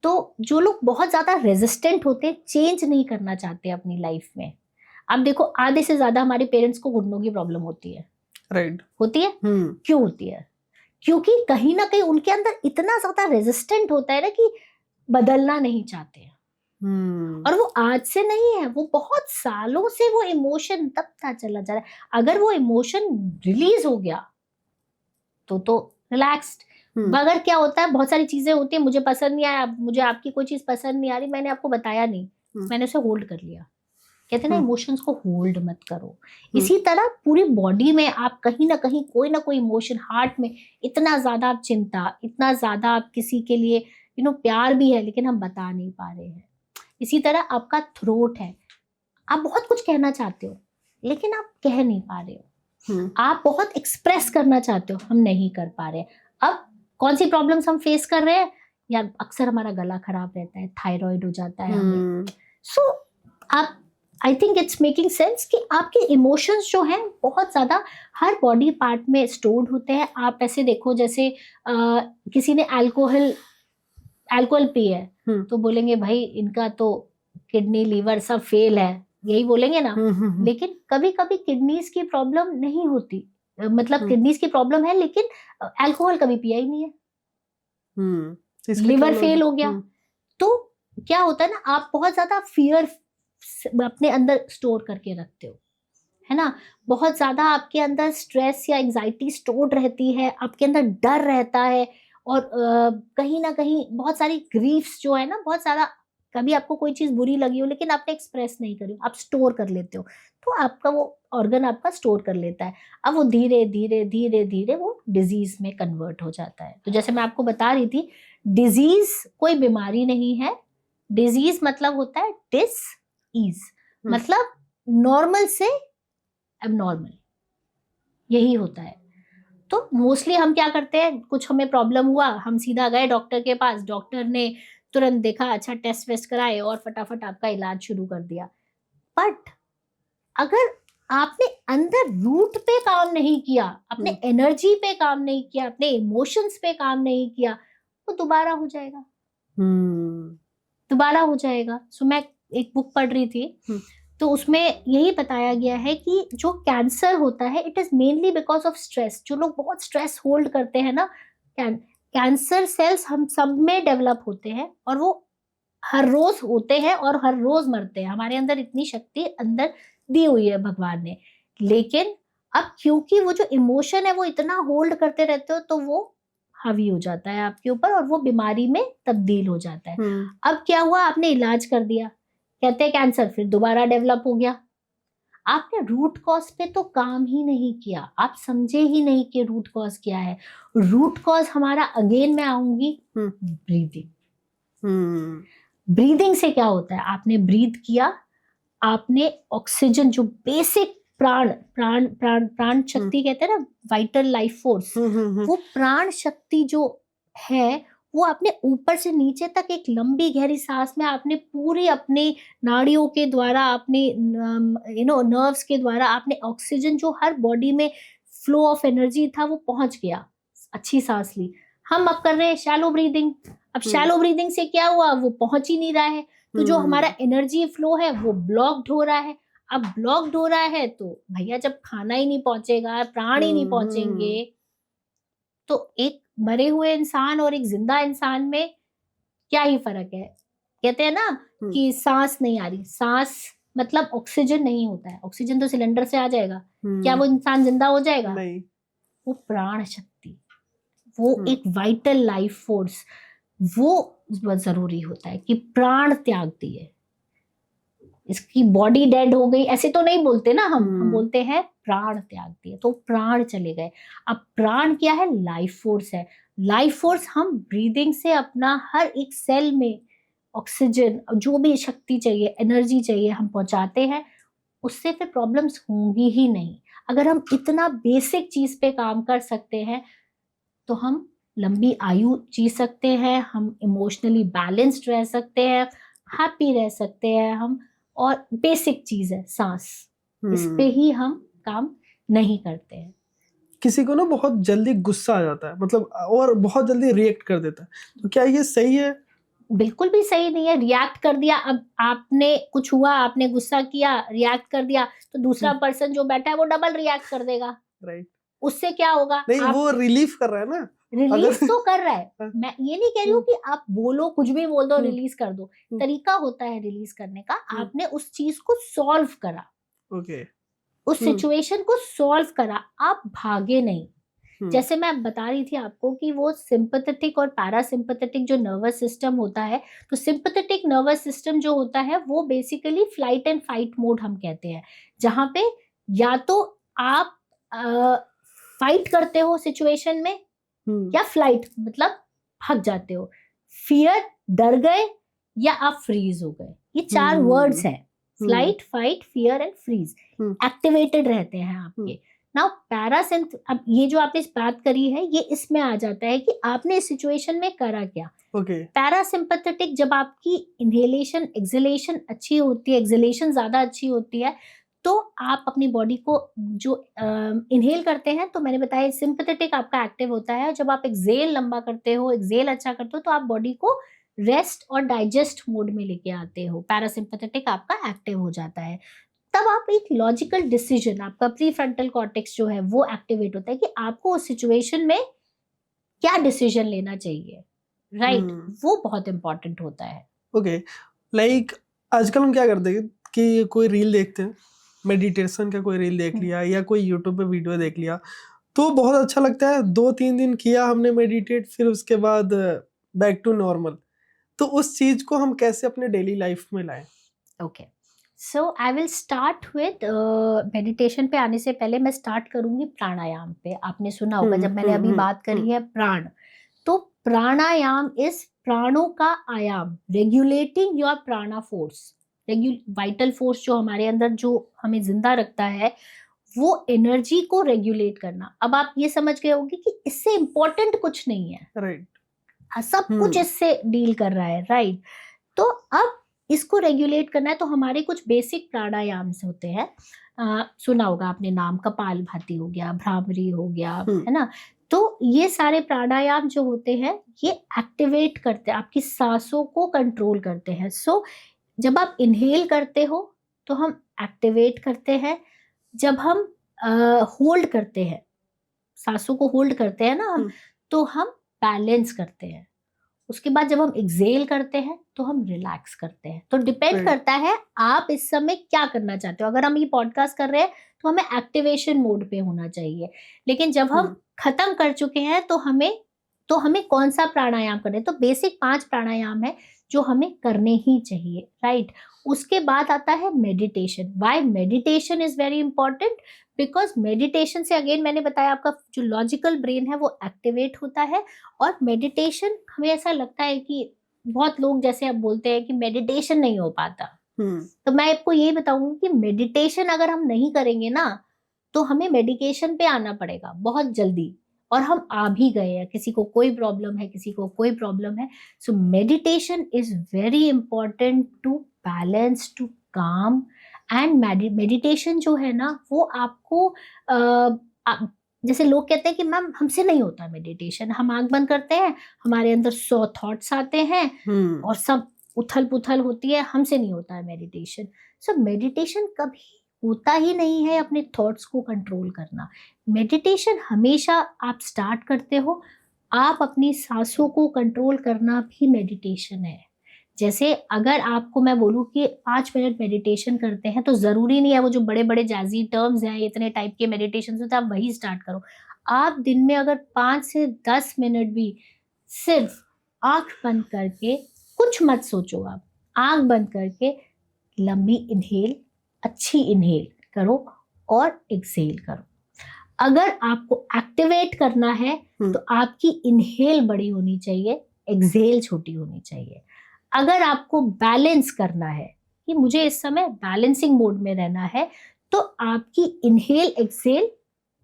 तो जो लोग बहुत ज्यादा रेजिस्टेंट होते हैं, चेंज नहीं करना चाहते अपनी लाइफ में, आप देखो आधे से ज्यादा हमारे पेरेंट्स को घुटनों की प्रॉब्लम होती है। राइट। होती है, क्यों होती है? क्योंकि कहीं ना कहीं उनके अंदर इतना ज्यादा रेजिस्टेंट होता है ना कि बदलना नहीं चाहते हैं। और वो आज से नहीं है, वो बहुत सालों से वो इमोशन दबता चला जा रहा है। अगर वो इमोशन रिलीज हो गया तो रिलैक्स्ड। मगर क्या होता है, बहुत सारी चीजें होती है, मुझे पसंद नहीं आया, मुझे आपकी कोई चीज पसंद नहीं आ रही, मैंने आपको बताया नहीं, मैंने उसे होल्ड कर लिया। कहते हैं ना, इमोशंस को होल्ड मत करो। इसी तरह पूरी बॉडी में आप कहीं ना कहीं कोई ना कोई इमोशन, हार्ट में इतना ज्यादा आप चिंता, इतना ज्यादा आप किसी के लिए प्यार भी है लेकिन हम बता नहीं पा रहे हैं। इसी तरह आपका थ्रोट है, आप बहुत कुछ कहना चाहते हो लेकिन आप कह नहीं पा रहे हो। आप बहुत एक्सप्रेस करना चाहते हो, हम नहीं कर पा रहे। अब कौन सी प्रॉब्लम्स हम फेस कर रहे हैं? या अक्सर हमारा गला खराब रहता है, थायराइड हो जाता है हमें। सो आप, I think it's making sense कि आपके इमोशंस जो हैं बहुत ज्यादा हर बॉडी पार्ट में स्टोर्ड होते हैं। आप ऐसे देखो, जैसे किसी ने अल्कोहल पी है तो बोलेंगे भाई इनका तो किडनी लीवर सब फेल है, यही बोलेंगे ना। लेकिन कभी कभी किडनीज की प्रॉब्लम नहीं होती, मतलब किडनीज की प्रॉब्लम है लेकिन अल्कोहल कभी पिया ही नहीं है, लिवर फेल हो गया। तो क्या होता है ना, आप बहुत ज्यादा फियर अपने अंदर स्टोर करके रखते हो, है ना। बहुत ज्यादा आपके अंदर स्ट्रेस या एंजाइटी स्टोर्ड रहती है, आपके अंदर डर रहता है, और कहीं ना कहीं बहुत सारी ग्रीफ्स जो है ना, बहुत सारा, कभी आपको कोई चीज बुरी लगी हो लेकिन आपने एक्सप्रेस नहीं करी, आप स्टोर कर लेते हो, तो आपका वो ऑर्गन आपका स्टोर कर लेता है। अब वो धीरे धीरे धीरे धीरे वो डिजीज में कन्वर्ट हो जाता है। तो जैसे मैं आपको बता रही थी, डिजीज कोई बीमारी नहीं है। डिजीज मतलब होता है डिस ईज, मतलब नॉर्मल से एबनॉर्मल, यही होता है। तो मोस्टली हम क्या करते हैं, कुछ हमें प्रॉब्लम हुआ, हम सीधा गए डॉक्टर के पास, डॉक्टर ने तुरंत देखा, अच्छा टेस्ट वेस्ट कराए और फटाफट आपका इलाज शुरू कर दिया। बट अगर आपने अंदर रूट पे काम नहीं किया, अपने एनर्जी पे काम नहीं किया, अपने इमोशंस पे काम नहीं किया, वो दोबारा हो जाएगा, दोबारा हो जाएगा। सो मैं एक बुक पढ़ रही थी, तो उसमें यही बताया गया है कि जो कैंसर होता है, it is mainly because of stress. जो लोग बहुत स्ट्रेस होल्ड करते हैं ना, कैंसर सेल्स हम सब में डेवलप होते हैं, और वो हर रोज होते हैं और हर रोज मरते हैं। हमारे अंदर इतनी शक्ति अंदर दी हुई है भगवान ने, लेकिन अब क्योंकि वो जो इमोशन है वो इतना होल्ड करते रहते हो, तो वो हावी हो जाता है आपके ऊपर और वो बीमारी में तब्दील हो जाता है। अब क्या हुआ, आपने इलाज कर दिया, कहते हैं कैंसर फिर दोबारा डेवलप हो गया। आपने रूट कॉज पे तो काम ही नहीं किया, आप समझे ही नहीं कि रूट कॉज क्या है। रूट कॉज हमारा, अगेन मैं आऊंगी, ब्रीदिंग। ब्रीदिंग से क्या होता है, आपने ब्रीथ किया, आपने ऑक्सीजन, जो बेसिक प्राण प्राण प्राण प्राण शक्ति कहते हैं ना, वाइटल लाइफ फोर्स, वो प्राण शक्ति जो है, वो आपने ऊपर से नीचे तक एक लंबी गहरी सांस में आपने पूरी अपने नाड़ियों के द्वारा, अपने नर्व्स के द्वारा आपने ऑक्सीजन जो हर बॉडी में फ्लो ऑफ एनर्जी था वो पहुंच गया, अच्छी सांस ली। हम अब कर रहे हैं शैलो ब्रीदिंग। अब शैलो ब्रीदिंग से क्या हुआ, वो पहुंच ही नहीं रहा है, तो जो हमारा एनर्जी फ्लो है वो ब्लॉक्ड हो रहा है। अब ब्लॉक्ड हो रहा है तो भैया जब खाना ही नहीं पहुंचेगा, प्राण ही नहीं पहुंचेंगे, तो एक मरे हुए इंसान और एक जिंदा इंसान में क्या ही फर्क है। कहते हैं ना कि सांस नहीं आ रही, सांस मतलब ऑक्सीजन नहीं होता है, ऑक्सीजन तो सिलेंडर से आ जाएगा, क्या वो इंसान जिंदा हो जाएगा? नहीं। वो प्राण शक्ति, वो एक वाइटल लाइफ फोर्स, वो बहुत जरूरी होता है कि प्राण त्याग दिए। इसकी बॉडी डेड हो गई ऐसे तो नहीं बोलते ना, हम बोलते हैं प्राण त्याग दिए, तो प्राण चले गए। अब प्राण क्या है, लाइफ फोर्स है। लाइफ फोर्स हम ब्रीदिंग से अपना हर एक सेल में ऑक्सीजन, जो भी शक्ति चाहिए, एनर्जी चाहिए, हम पहुंचाते हैं, उससे फिर प्रॉब्लम्स होंगी ही नहीं। अगर हम इतना बेसिक चीज पे काम कर सकते हैं तो हम लंबी आयु जी सकते हैं, हम इमोशनली बैलेंस्ड रह सकते हैं, हैप्पी रह सकते हैं हम। और बेसिक चीज है सांस, इस पे ही हम काम नहीं करते हैं। किसी को ना बहुत जल्दी गुस्सा आ जाता है, मतलब और बहुत जल्दी रिएक्ट कर देता है, तो क्या ये सही है? बिल्कुल भी सही नहीं है। रिएक्ट कर दिया, अब आपने कुछ हुआ, आपने गुस्सा किया, रिएक्ट कर दिया, तो दूसरा पर्सन जो बैठा है वो डबल रिएक्ट कर देगा। राइट। उससे क्या होगा? नहीं, आप वो रिलीफ कर रहा है ना। रिलीज अगर तो कर रहा है। हाँ। मैं ये नहीं कह रही हूँ कि आप बोलो, कुछ भी बोल दो, हम्म, रिलीज कर दो। हम्म, तरीका होता है रिलीज करने का। हम्म, आपने उस चीज को सॉल्व करा, ओके। उस सिचुएशन को सॉल्व करा, आप भागे नहीं। जैसे मैं बता रही थी आपको कि वो सिंपैथेटिक और पैरासिम्पैथेटिक जो नर्वस सिस्टम होता है, तो सिंपैथेटिक नर्वस सिस्टम जो होता है वो basically flight and fight mode हम कहते हैं, जहां पे या तो आप फाइट करते हो सिचुएशन में, या फ्लाइट मतलब भाग जाते हो। फियर, डर गए, या आप फ्रीज हो गए। ये 4 वर्ड्स हैं, flight, fight, fear and freeze. Activated रहते हैं आपके। नाउ पैरासिम्प, अब ये जो आपने इस बात करी है, ये इसमें आ जाता है कि आपने इस सिचुएशन में करा क्या। पैरासिम्पैथेटिक, जब आपकी इनहेलेशन एक्सहेलेशन अच्छी होती है, एक्सहेलेशन ज्यादा अच्छी होती है, तो आप अपनी बॉडी को जो इनहेल करते हैं, तो मैंने बताया सिंपैथेटिक आपका एक्टिव होता है। जब आप एक्सहेल लंबा करते हो, एक्सहेल अच्छा करते हो, तो आप बॉडी को रेस्ट और डाइजेस्ट मोड में लेके आते हो। पैरासिम्पैथेटिक आपका एक्टिव हो जाता है। तब आप एक लॉजिकल डिसीजन, आपका प्री फ्रंटल कॉर्टेक्स जो है वो एक्टिवेट होता है कि आपको उस सिचुएशन में क्या डिसीजन लेना चाहिए। राइट, वो बहुत इंपॉर्टेंट होता है। ओके, लाइक आजकल हम क्या करते हैं कि कोई रील देखते हैं, मेडिटेशन का कोई रील देख लिया या कोई यूट्यूब पे वीडियो देख लिया, तो बहुत अच्छा लगता है। 2-3 दिन किया हमने मेडिटेट, फिर उसके बाद बैक टू नॉर्मल। तो उस चीज को हम कैसे अपने डेली लाइफ में लाएं? Okay, so I will start with meditation पे आने से पहले मैं स्टार्ट करूंगी प्राणायाम पे। आपने सुना होगा जब मैंने अभी बात करी है प्राण, तो प्राणायाम इस प्राणों का आयाम, रेगुलेटिंग योर प्राणा फोर्स, वाइटल फोर्स जो हमारे अंदर जो हमें जिंदा रखता है, वो एनर्जी को रेगुलेट करना। अब आप ये समझ गए होंगे कि इससे इंपॉर्टेंट कुछ नहीं है। राइट। सब कुछ इससे डील कर रहा है। राइट, तो अब इसको रेगुलेट करना है, तो हमारे कुछ बेसिक प्राणायाम होते हैं। सुना होगा आपने नाम, कपालभाति हो गया, भ्रामरी हो गया, है ना। तो ये सारे प्राणायाम जो होते हैं, ये एक्टिवेट करते हैं, आपकी सांसों को कंट्रोल करते हैं। सो जब आप इनहेल करते हो तो हम एक्टिवेट करते हैं। जब हम होल्ड करते हैं, सांसों को होल्ड करते हैं ना हम, तो हम बैलेंस करते हैं। उसके बाद जब हम एक्सेल करते हैं तो हम रिलैक्स करते हैं। तो डिपेंड करता है आप इस समय क्या करना चाहते हो। अगर हम ये पॉडकास्ट कर रहे हैं तो हमें एक्टिवेशन मोड पे होना चाहिए, लेकिन जब हम खत्म कर चुके हैं तो हमें कौन सा प्राणायाम करना है। तो बेसिक 5 प्राणायाम है जो हमें करने ही चाहिए। राइट, उसके बाद आता है meditation. Why meditation is very important? Because meditation से, अगेन मैंने बताया, आपका जो लॉजिकल ब्रेन है वो एक्टिवेट होता है। और मेडिटेशन, हमें ऐसा लगता है कि बहुत लोग जैसे अब बोलते हैं कि मेडिटेशन नहीं हो पाता, तो मैं आपको यही बताऊंगी कि मेडिटेशन अगर हम नहीं करेंगे ना, तो हमें मेडिकेशन पे आना पड़ेगा बहुत जल्दी। और हम आ भी गए हैं, किसी को कोई प्रॉब्लम है, किसी को कोई प्रॉब्लम है। So meditation is very important to balance, to काम। एंड मेडिटेशन जो है ना, वो आपको जैसे लोग कहते हैं कि मैम हमसे नहीं होता मेडिटेशन, हम आंख बंद करते हैं, हमारे अंदर 100 थॉट्स आते हैं और सब उथल पुथल होती है, हमसे नहीं होता है मेडिटेशन। सो मेडिटेशन कभी होता ही नहीं है अपने थॉट्स को कंट्रोल करना। मेडिटेशन हमेशा आप स्टार्ट करते हो, आप अपनी सांसों को कंट्रोल करना भी मेडिटेशन है। जैसे अगर आपको मैं बोलूँ कि 5 मिनट मेडिटेशन करते हैं, तो जरूरी नहीं है वो जो बड़े बड़े जैजी टर्म्स हैं, इतने टाइप के मेडिटेशन होते हैं, आप वही स्टार्ट करो। आप दिन में अगर 5 से 10 मिनट भी सिर्फ आंख बंद करके, कुछ मत सोचो, आप आंख बंद करके लंबी इनहेल, अच्छी इनहेल करो और एक्सेल करो। अगर आपको एक्टिवेट करना है तो आपकी इनहेल बड़ी होनी चाहिए, एक्सेल छोटी होनी चाहिए। अगर आपको बैलेंस करना है कि मुझे इस समय बैलेंसिंग मोड में रहना है, तो आपकी इनहेल एक्सेल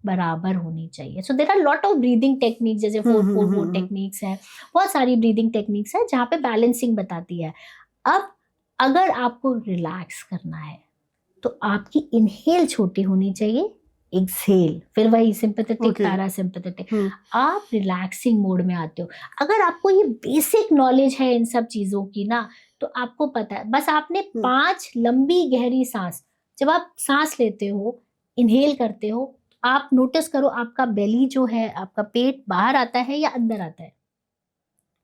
बराबर होनी चाहिए. So there are lot of breathing technique, जैसे 4-4-4 टेक्निक्स है, बहुत सारी ब्रीदिंग टेक्निक्स है जहाँ पे बैलेंसिंग बताती है. अब अगर आपको रिलैक्स करना है तो आपकी इनहेल छोटी होनी चाहिए, एक्सहेल फिर वही सिंपैथेटिक Okay. पैरासिम्पैथेटिक. आप रिलैक्सिंग मोड में आते हो. अगर आपको ये बेसिक नॉलेज है इन सब चीजों की ना, तो आपको पता है, बस आपने 5 लंबी गहरी सांस, जब आप सांस लेते हो, इनहेल करते हो, आप नोटिस करो आपका बेली जो है, आपका पेट बाहर आता है या अंदर आता है.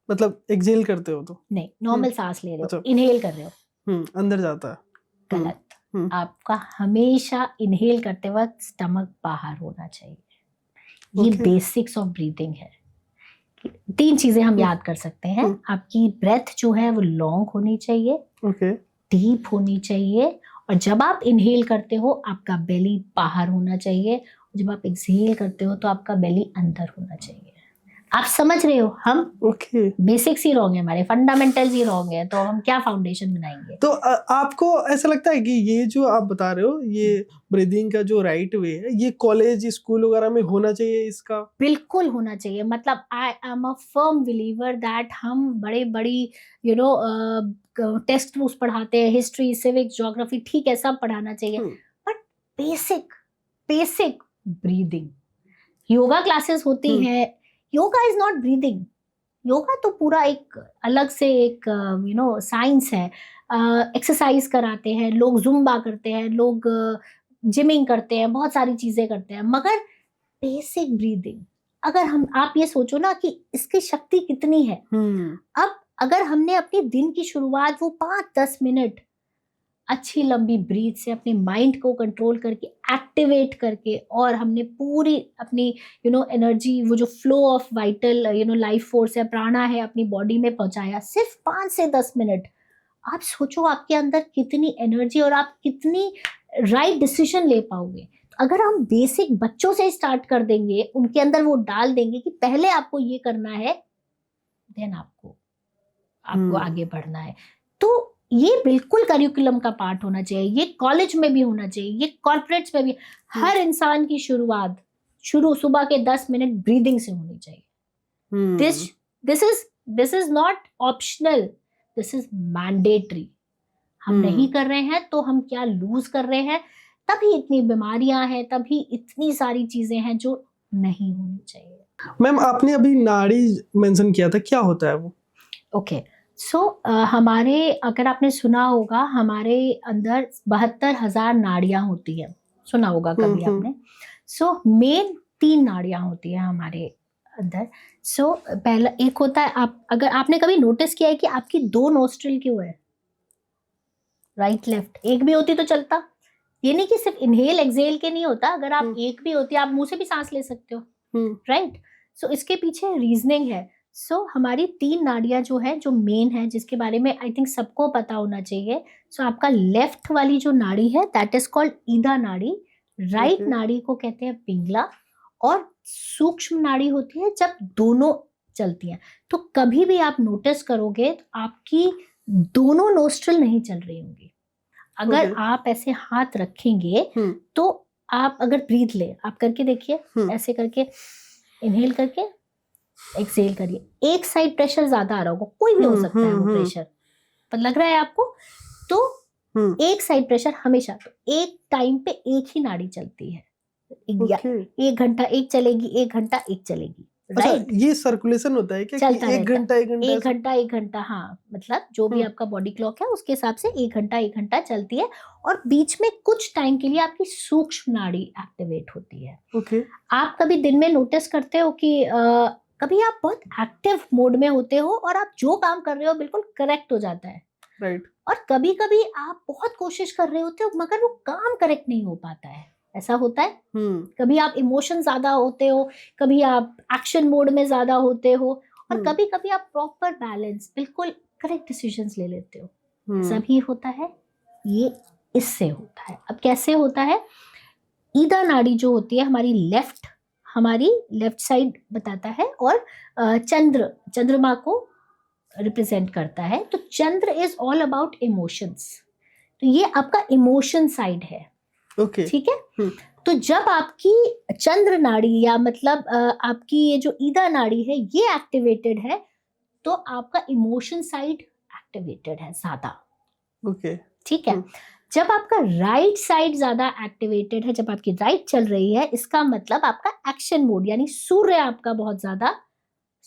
मतलब एक्सेल करते हो तो नहीं, नॉर्मल सांस ले रहे हो, अच्छा. इनहेल कर रहे हो, अंदर जाता है. गलत. आपका आपका हमेशा इनहेल करते वक्त स्टमक बाहर होना चाहिए. ये Okay. बेसिक्स ऑफ ब्रीदिंग है. 3 चीजें हम याद कर सकते हैं. आपकी ब्रेथ जो है वो लॉन्ग होनी चाहिए, ओके. डीप होनी चाहिए, और जब आप इनहेल करते हो आपका बेली बाहर होना चाहिए, जब आप एक्सहेल करते हो तो आपका बेली अंदर होना चाहिए. आप समझ रहे हो, हम ओके. बेसिक्स ही रॉन्ग है, हमारे फंडामेंटल्स ही रॉन्ग है, तो हम क्या फाउंडेशन बनाएंगे. तो आपको ऐसा लगता है कि ये जो आप बता रहे हो, ये ब्रीदिंग का जो राइट वे है, ये कॉलेज स्कूल वगैरह में होना चाहिए इसका? बिल्कुल होना चाहिए. मतलब I am a firm believer that हम बड़े बड़ी टेक्स्ट बुक्स पढ़ाते हैं, हिस्ट्री, सिविक्स, ज्योग्राफी, ठीक है, सब पढ़ाना चाहिए, but basic basic breathing. Yoga classes होती हैं, yoga is not breathing. Yoga तो पूरा एक अलग से एक साइंस है. एक्सरसाइज कराते हैं लोग, जुम्बा करते हैं लोग, जिमिंग करते हैं, बहुत सारी चीजें करते हैं, मगर बेसिक ब्रीदिंग, अगर हम आप ये सोचो ना कि इसकी शक्ति कितनी है. अब अगर हमने अपने दिन की शुरुआत वो 5-10 मिनट अच्छी लंबी ब्रीथ से अपने माइंड को कंट्रोल करके, एक्टिवेट करके, और हमने पूरी अपनी एनर्जी, वो जो flow of vital life force है, प्राणा है, अपनी बॉडी में पहुंचाया, सिर्फ 5 से 10 मिनट. आप सोचो आपके अंदर कितनी एनर्जी और आप कितनी राइट डिसीजन ले पाओगे. अगर हम बेसिक बच्चों से स्टार्ट कर देंगे, उनके अंदर वो डाल देंगे कि पहले आपको ये करना है, देन आपको आगे बढ़ना है, तो ये बिल्कुल करिकुलम का पार्ट होना चाहिए. ये कॉलेज में भी होना चाहिए, ये कॉर्पोरेट्स में भी. हर इंसान की शुरुआत सुबह के 10 मिनट ब्रीदिंग से होनी चाहिए. This is not optional, this is mandatory. हम नहीं कर रहे हैं तो हम क्या लूज कर रहे हैं. तभी इतनी बीमारियां हैं, तभी इतनी सारी चीजें हैं जो नहीं होनी चाहिए. मैम, आपने अभी नाड़ी मेंशन किया था, क्या होता है वो? ओके. सो हमारे, अगर आपने सुना होगा, हमारे अंदर 72,000 नाड़ियां होती है, सुना होगा कभी आपने. सो मेन 3 नाड़ियां होती है हमारे अंदर. सो पहला एक होता है, अगर आपने कभी नोटिस किया है कि आपकी 2 नोस्ट्रिल क्यों है, राइट लेफ्ट, एक भी होती तो चलता. ये नहीं कि सिर्फ इनहेल एक्सहेल के नहीं होता, अगर आप एक भी होती, आप मुंह से भी सांस ले सकते हो, राइट. सो इसके पीछे रीजनिंग है. सो हमारी 3 नाड़ियां जो है, जो मेन है, जिसके बारे में आई थिंक सबको पता होना चाहिए. सो आपका लेफ्ट वाली जो नाड़ी है, दैट इज कॉल्ड ईदा नाड़ी. राइट नाड़ी को कहते हैं पिंगला. और सूक्ष्म नाड़ी होती है जब दोनों चलती हैं. तो कभी भी आप नोटिस करोगे तो आपकी दोनों नोस्ट्रिल नहीं चल रही होंगी. अगर आप ऐसे हाथ रखेंगे तो आप अगर ब्रीथ ले, आप करके देखिए, ऐसे करके इनहेल करके एक्सहेल करिए, एक साइड प्रेशर ज्यादा आ रहा होगा, कोई भी हो सकता है वो प्रेशर, पर लग रहा है आपको, तो एक साइड प्रेशर हमेशा. तो एक टाइम पे एक ही नाड़ी चलती है. 1 घंटा एक चलेगी, 1 घंटा एक चलेगी, राइट. ये सर्कुलेशन होता है क्या? चलता कि 1 घंटा 1 घंटा, हाँ, मतलब जो भी आपका बॉडी क्लॉक है उसके हिसाब से 1 घंटा एक्चुअली है. और बीच में कुछ टाइम के लिए आपकी सूक्ष्म नाड़ी एक्टिवेट होती है. आप कभी दिन में नोटिस करते हो कि कभी आप बहुत एक्टिव मोड में होते हो और आप जो काम कर रहे हो बिल्कुल करेक्ट हो जाता है, राइट. और कभी कभी आप बहुत कोशिश कर रहे होते हो मगर वो काम करेक्ट नहीं हो पाता है. ऐसा होता है. कभी आप इमोशन ज्यादा होते हो, कभी आप एक्शन मोड में ज्यादा होते हो, और कभी कभी आप प्रॉपर बैलेंस, बिल्कुल करेक्ट डिसीजंस ले लेते हो. सभी होता है. ये इससे होता है. अब कैसे होता है? ईदा नाड़ी जो होती है हमारी लेफ्ट साइड बताता है, और चंद्रमा को रिप्रेजेंट करता है. तो चंद्र इज ऑल अबाउट इमोशंस. तो ये आपका इमोशन साइड है. ओके। ठीक है। तो जब आपकी चंद्र नाड़ी या मतलब आपकी ये जो ईदा नाड़ी है ये एक्टिवेटेड है, तो आपका इमोशन साइड एक्टिवेटेड है ज्यादा। ओके। ठीक है। जब आपका राइट साइड ज्यादा एक्टिवेटेड है, जब आपकी राइट चल रही है, इसका मतलब आपका एक्शन मोड यानी सूर्य आपका बहुत ज्यादा,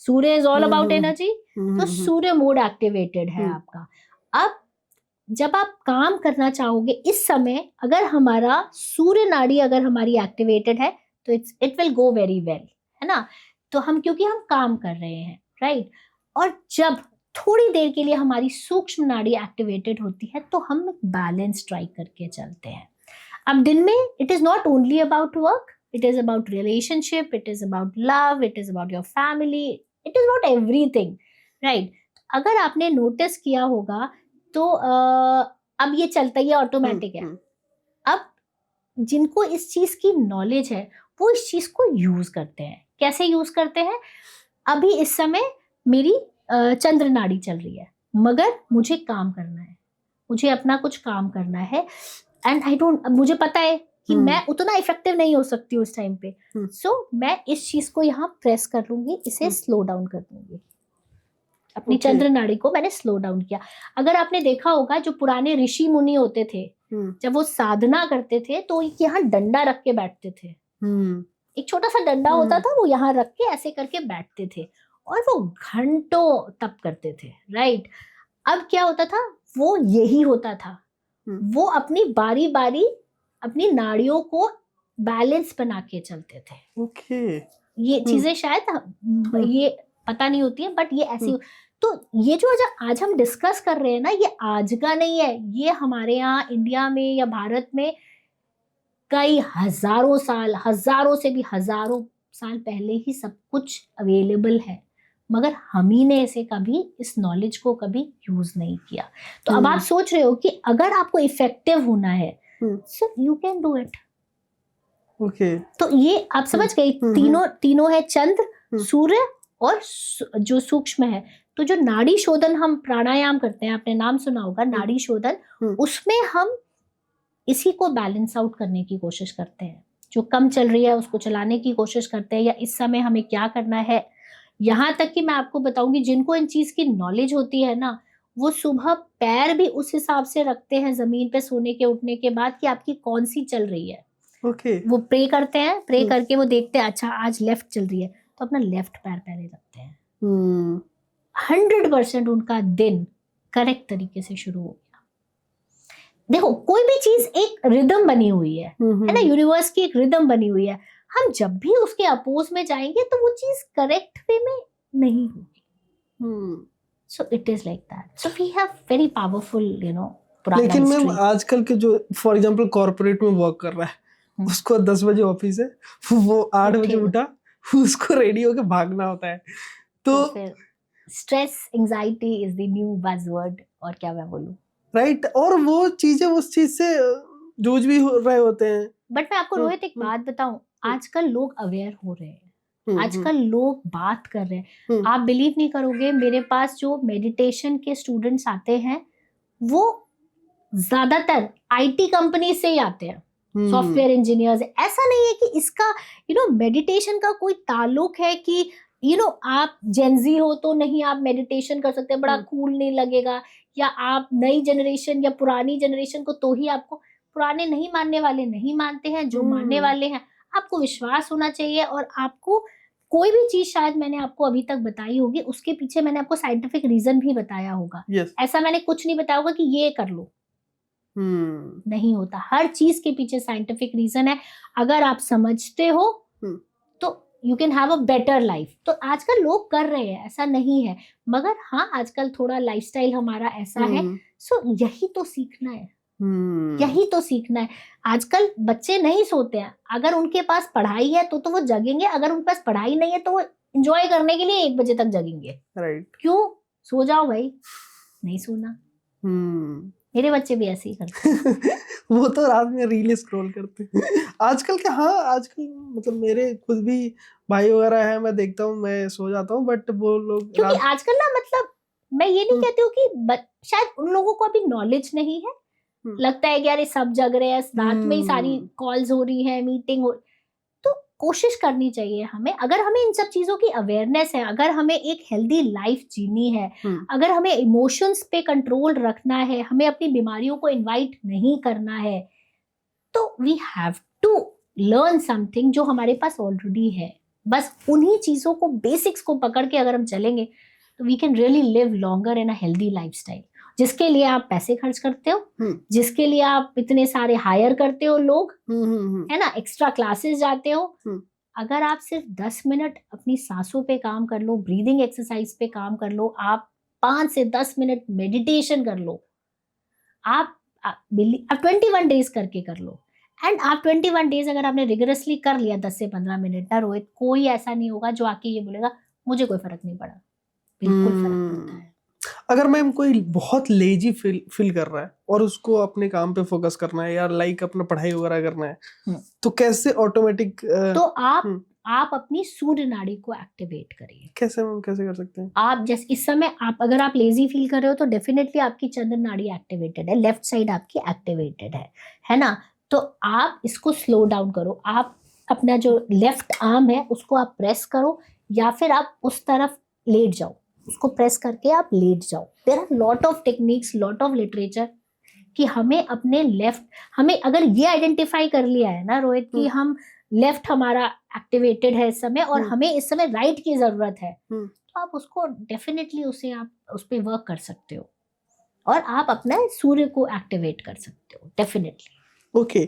सूर्य इज ऑल अबाउट एनर्जी, तो सूर्य मोड एक्टिवेटेड है आपका। अब जब आप काम करना चाहोगे इस समय, अगर हमारा सूर्य नाड़ी अगर हमारी एक्टिवेटेड है तो it will go very well, है ना। तो हम क्योंकि हम काम कर रहे हैं, राइट। और जब थोड़ी देर के लिए हमारी सूक्ष्म नाड़ी एक्टिवेटेड होती है तो हम बैलेंस स्ट्राइक करके चलते हैं। अब दिन में it is not only about work, it is about relationship, it is about love, it is about your family, it is about everything, right. अगर आपने नोटिस किया होगा तो अब ये चलता ही ऑटोमेटिक है। अब जिनको इस चीज की नॉलेज है वो इस चीज को यूज करते हैं। कैसे यूज करते हैं? अभी इस समय मेरी चंद्र नाड़ी चल रही है, मगर मुझे काम करना है, मुझे अपना कुछ काम करना है, एंड आई डोंट, मुझे पता है कि मैं उतना इफेक्टिव नहीं हो सकती उस टाइम पे, सो मैं इस चीज को यहाँ प्रेस कर लूंगी, इसे स्लो डाउन कर दूंगी। अपनी चंद्र नाड़ी को मैंने स्लो डाउन किया। अगर आपने देखा होगा जो पुराने ऋषि मुनि होते थे, जब वो साधना करते थे तो यहाँ डंडा रख के बैठते थे। एक छोटा सा डंडा होता था, वो यहाँ रख के ऐसे करके बैठते थे और वो घंटों तप करते थे, राइट। अब क्या होता था, वो यही होता था, वो अपनी बारी बारी अपनी नाड़ियों को बैलेंस बना के चलते थे। ओके। ये चीजें शायद ये पता नहीं होती है, बट ये ऐसी। तो ये जो आज हम डिस्कस कर रहे हैं ना, ये आज का नहीं है, ये हमारे यहाँ इंडिया में या भारत में कई हजारों साल, हजारों से भी हजारों साल पहले ही सब कुछ अवेलेबल है, मगर हम ही ने ऐसे कभी इस नॉलेज को कभी यूज नहीं किया। तो अब आप सोच रहे हो कि अगर आपको इफेक्टिव होना है, so you can do it. Okay. तो ये आप समझ गए, तीनों है, चंद्र, सूर्य और जो सूक्ष्म है। तो जो नाड़ी शोधन हम प्राणायाम करते हैं, आपने नाम सुना होगा नाड़ी शोधन, उसमें हम इसी को बैलेंस आउट करने की कोशिश करते हैं। जो कम चल रही है उसको चलाने की कोशिश करते हैं, या इस समय हमें क्या करना है। यहाँ तक कि मैं आपको बताऊंगी, जिनको इन चीज की नॉलेज होती है ना, वो सुबह पैर भी उस हिसाब से रखते हैं जमीन पे सोने के उठने के बाद कि आपकी कौन सी चल रही है। वो प्रे करते हैं, प्रे करके वो देखते हैं अच्छा आज लेफ्ट चल रही है तो अपना लेफ्ट पैर पहले रखते हैं। 100% उनका दिन करेक्ट तरीके से शुरू हो गया। देखो, कोई भी चीज एक रिदम बनी हुई है ना, यूनिवर्स की एक रिदम बनी हुई है। हम जब भी उसके अपोज में जाएंगे तो वो चीज करेक्ट वे में नहीं होगी। So it is like that. So we have very powerful, you know. लेकिन मैम आजकल के जो फॉर एग्जांपल कॉर्पोरेट में वर्क कर रहा है, उसको 10 बजे ऑफिस है, वो 8 बजे उठा, उसको रेडी होके भागना होता है। तो stress anxiety is the new buzzword, और क्या मैं बोलूं, राइट। और वो चीजें उस चीज से जूझ भी हो रहे होते हैं। बट मैं आपको रोहित एक बात बताऊं, आजकल लोग अवेयर हो रहे हैं, आजकल लोग बात कर रहे हैं। आप बिलीव नहीं करोगे, मेरे पास जो मेडिटेशन के स्टूडेंट्स आते हैं वो ज्यादातर आईटी कंपनी से ही आते हैं, सॉफ्टवेयर इंजीनियर्स। ऐसा नहीं है कि इसका मेडिटेशन का कोई ताल्लुक है कि आप जेनजी हो तो नहीं आप मेडिटेशन कर सकते, बड़ा कूल नहीं लगेगा, या आप नई जनरेशन या पुरानी जनरेशन को तो ही आपको। पुराने नहीं मानने वाले नहीं मानते हैं, जो मानने वाले हैं आपको विश्वास होना चाहिए। और आपको कोई भी चीज शायद मैंने आपको अभी तक बताई होगी, उसके पीछे मैंने आपको साइंटिफिक रीजन भी बताया होगा। ऐसा मैंने कुछ नहीं बताया होगा कि ये कर लो, नहीं होता। हर चीज के पीछे साइंटिफिक रीजन है। अगर आप समझते हो तो you can have a better life. तो आजकल लोग कर रहे हैं, ऐसा नहीं है, मगर हाँ आजकल थोड़ा लाइफस्टाइल हमारा ऐसा है। सो यही तो सीखना है, यही तो सीखना है। आजकल बच्चे नहीं सोते हैं, अगर उनके पास पढ़ाई है तो वो जगेंगे, अगर उनके पास पढ़ाई नहीं है तो वो एंजॉय करने के लिए 1 बजे तक जगेंगे। राइट। क्यों? सो जाओ भाई, नहीं सोना। मेरे बच्चे भी ऐसे ही करते हैं। वो तो रात में रील स्क्रॉल करते हैं आजकल के। हाँ आजकल मतलब मेरे खुद भी भाई वगैरह है, मैं देखता हूँ, मैं सो जाता हूँ, बट वो लोग क्योंकि आजकल ना, मतलब मैं ये नहीं कहती हूँ कि शायद उन लोगों को अभी नॉलेज नहीं है, लगता है कि यार ये सब जग रहे हैं, रात में ही सारी कॉल्स हो रही है, मीटिंग हो, तो कोशिश करनी चाहिए हमें, अगर हमें इन सब चीजों की अवेयरनेस है, अगर हमें एक हेल्दी लाइफ जीनी है, अगर हमें इमोशंस पे कंट्रोल रखना है, हमें अपनी बीमारियों को इनवाइट नहीं करना है, तो we have to learn something जो हमारे पास ऑलरेडी है। बस उन्हीं चीजों को, बेसिक्स को पकड़ के अगर हम चलेंगे तो we can really live longer in a healthy lifestyle, जिसके लिए आप पैसे खर्च करते हो, जिसके लिए आप इतने सारे हायर करते हो लोग, है ना, एक्स्ट्रा क्लासेस जाते हो। अगर आप सिर्फ 10 मिनट अपनी सांसों पे काम कर लो, ब्रीदिंग एक्सरसाइज पे काम कर लो, आप 5 से 10 मिनट मेडिटेशन कर लो, आप 21 डेज करके कर लो, एंड आप 21 डेज अगर आपने रिगरसली कर लिया 10 से 15 मिनट ना रोहित, कोई ऐसा नहीं होगा जो आके ये बोलेगा मुझे कोई फर्क नहीं पड़ा। बिल्कुल फर्क पड़ता है। अगर मैम कोई बहुत लेजी फील कर रहा है और उसको अपने काम पे फोकस करना है या लाइक अपना पढ़ाई वगैरह करना है, तो कैसे ऑटोमेटिक तो आप अपनी सूर्य नाड़ी को एक्टिवेट करिए। कैसे मैम, कैसे कर सकते हैं? आप जैसे इस समय अगर आप लेजी फील कर रहे हो तो डेफिनेटली आपकी चंद्र नाड़ी एक्टिवेटेड है, लेफ्ट साइड आपकी एक्टिवेटेड है ना, तो आप इसको स्लो डाउन करो। आप अपना जो लेफ्ट आर्म है उसको आप प्रेस करो, या फिर आप उस तरफ लेट जाओ, उसको प्रेस करके आप लेट जाओ। There are lot of techniques, lot of literature कि हमें अपने लेफ्ट, हमें अगर ये आइडेंटिफाई कर लिया है ना रोहित कि हम लेफ्ट हमारा एक्टिवेटेड है इस समय और हमें इस समय राइट की जरूरत है, तो आप उसको डेफिनेटली आप उस पर वर्क कर सकते हो और आप अपना सूर्य को एक्टिवेट कर सकते हो डेफिनेटली। ओके,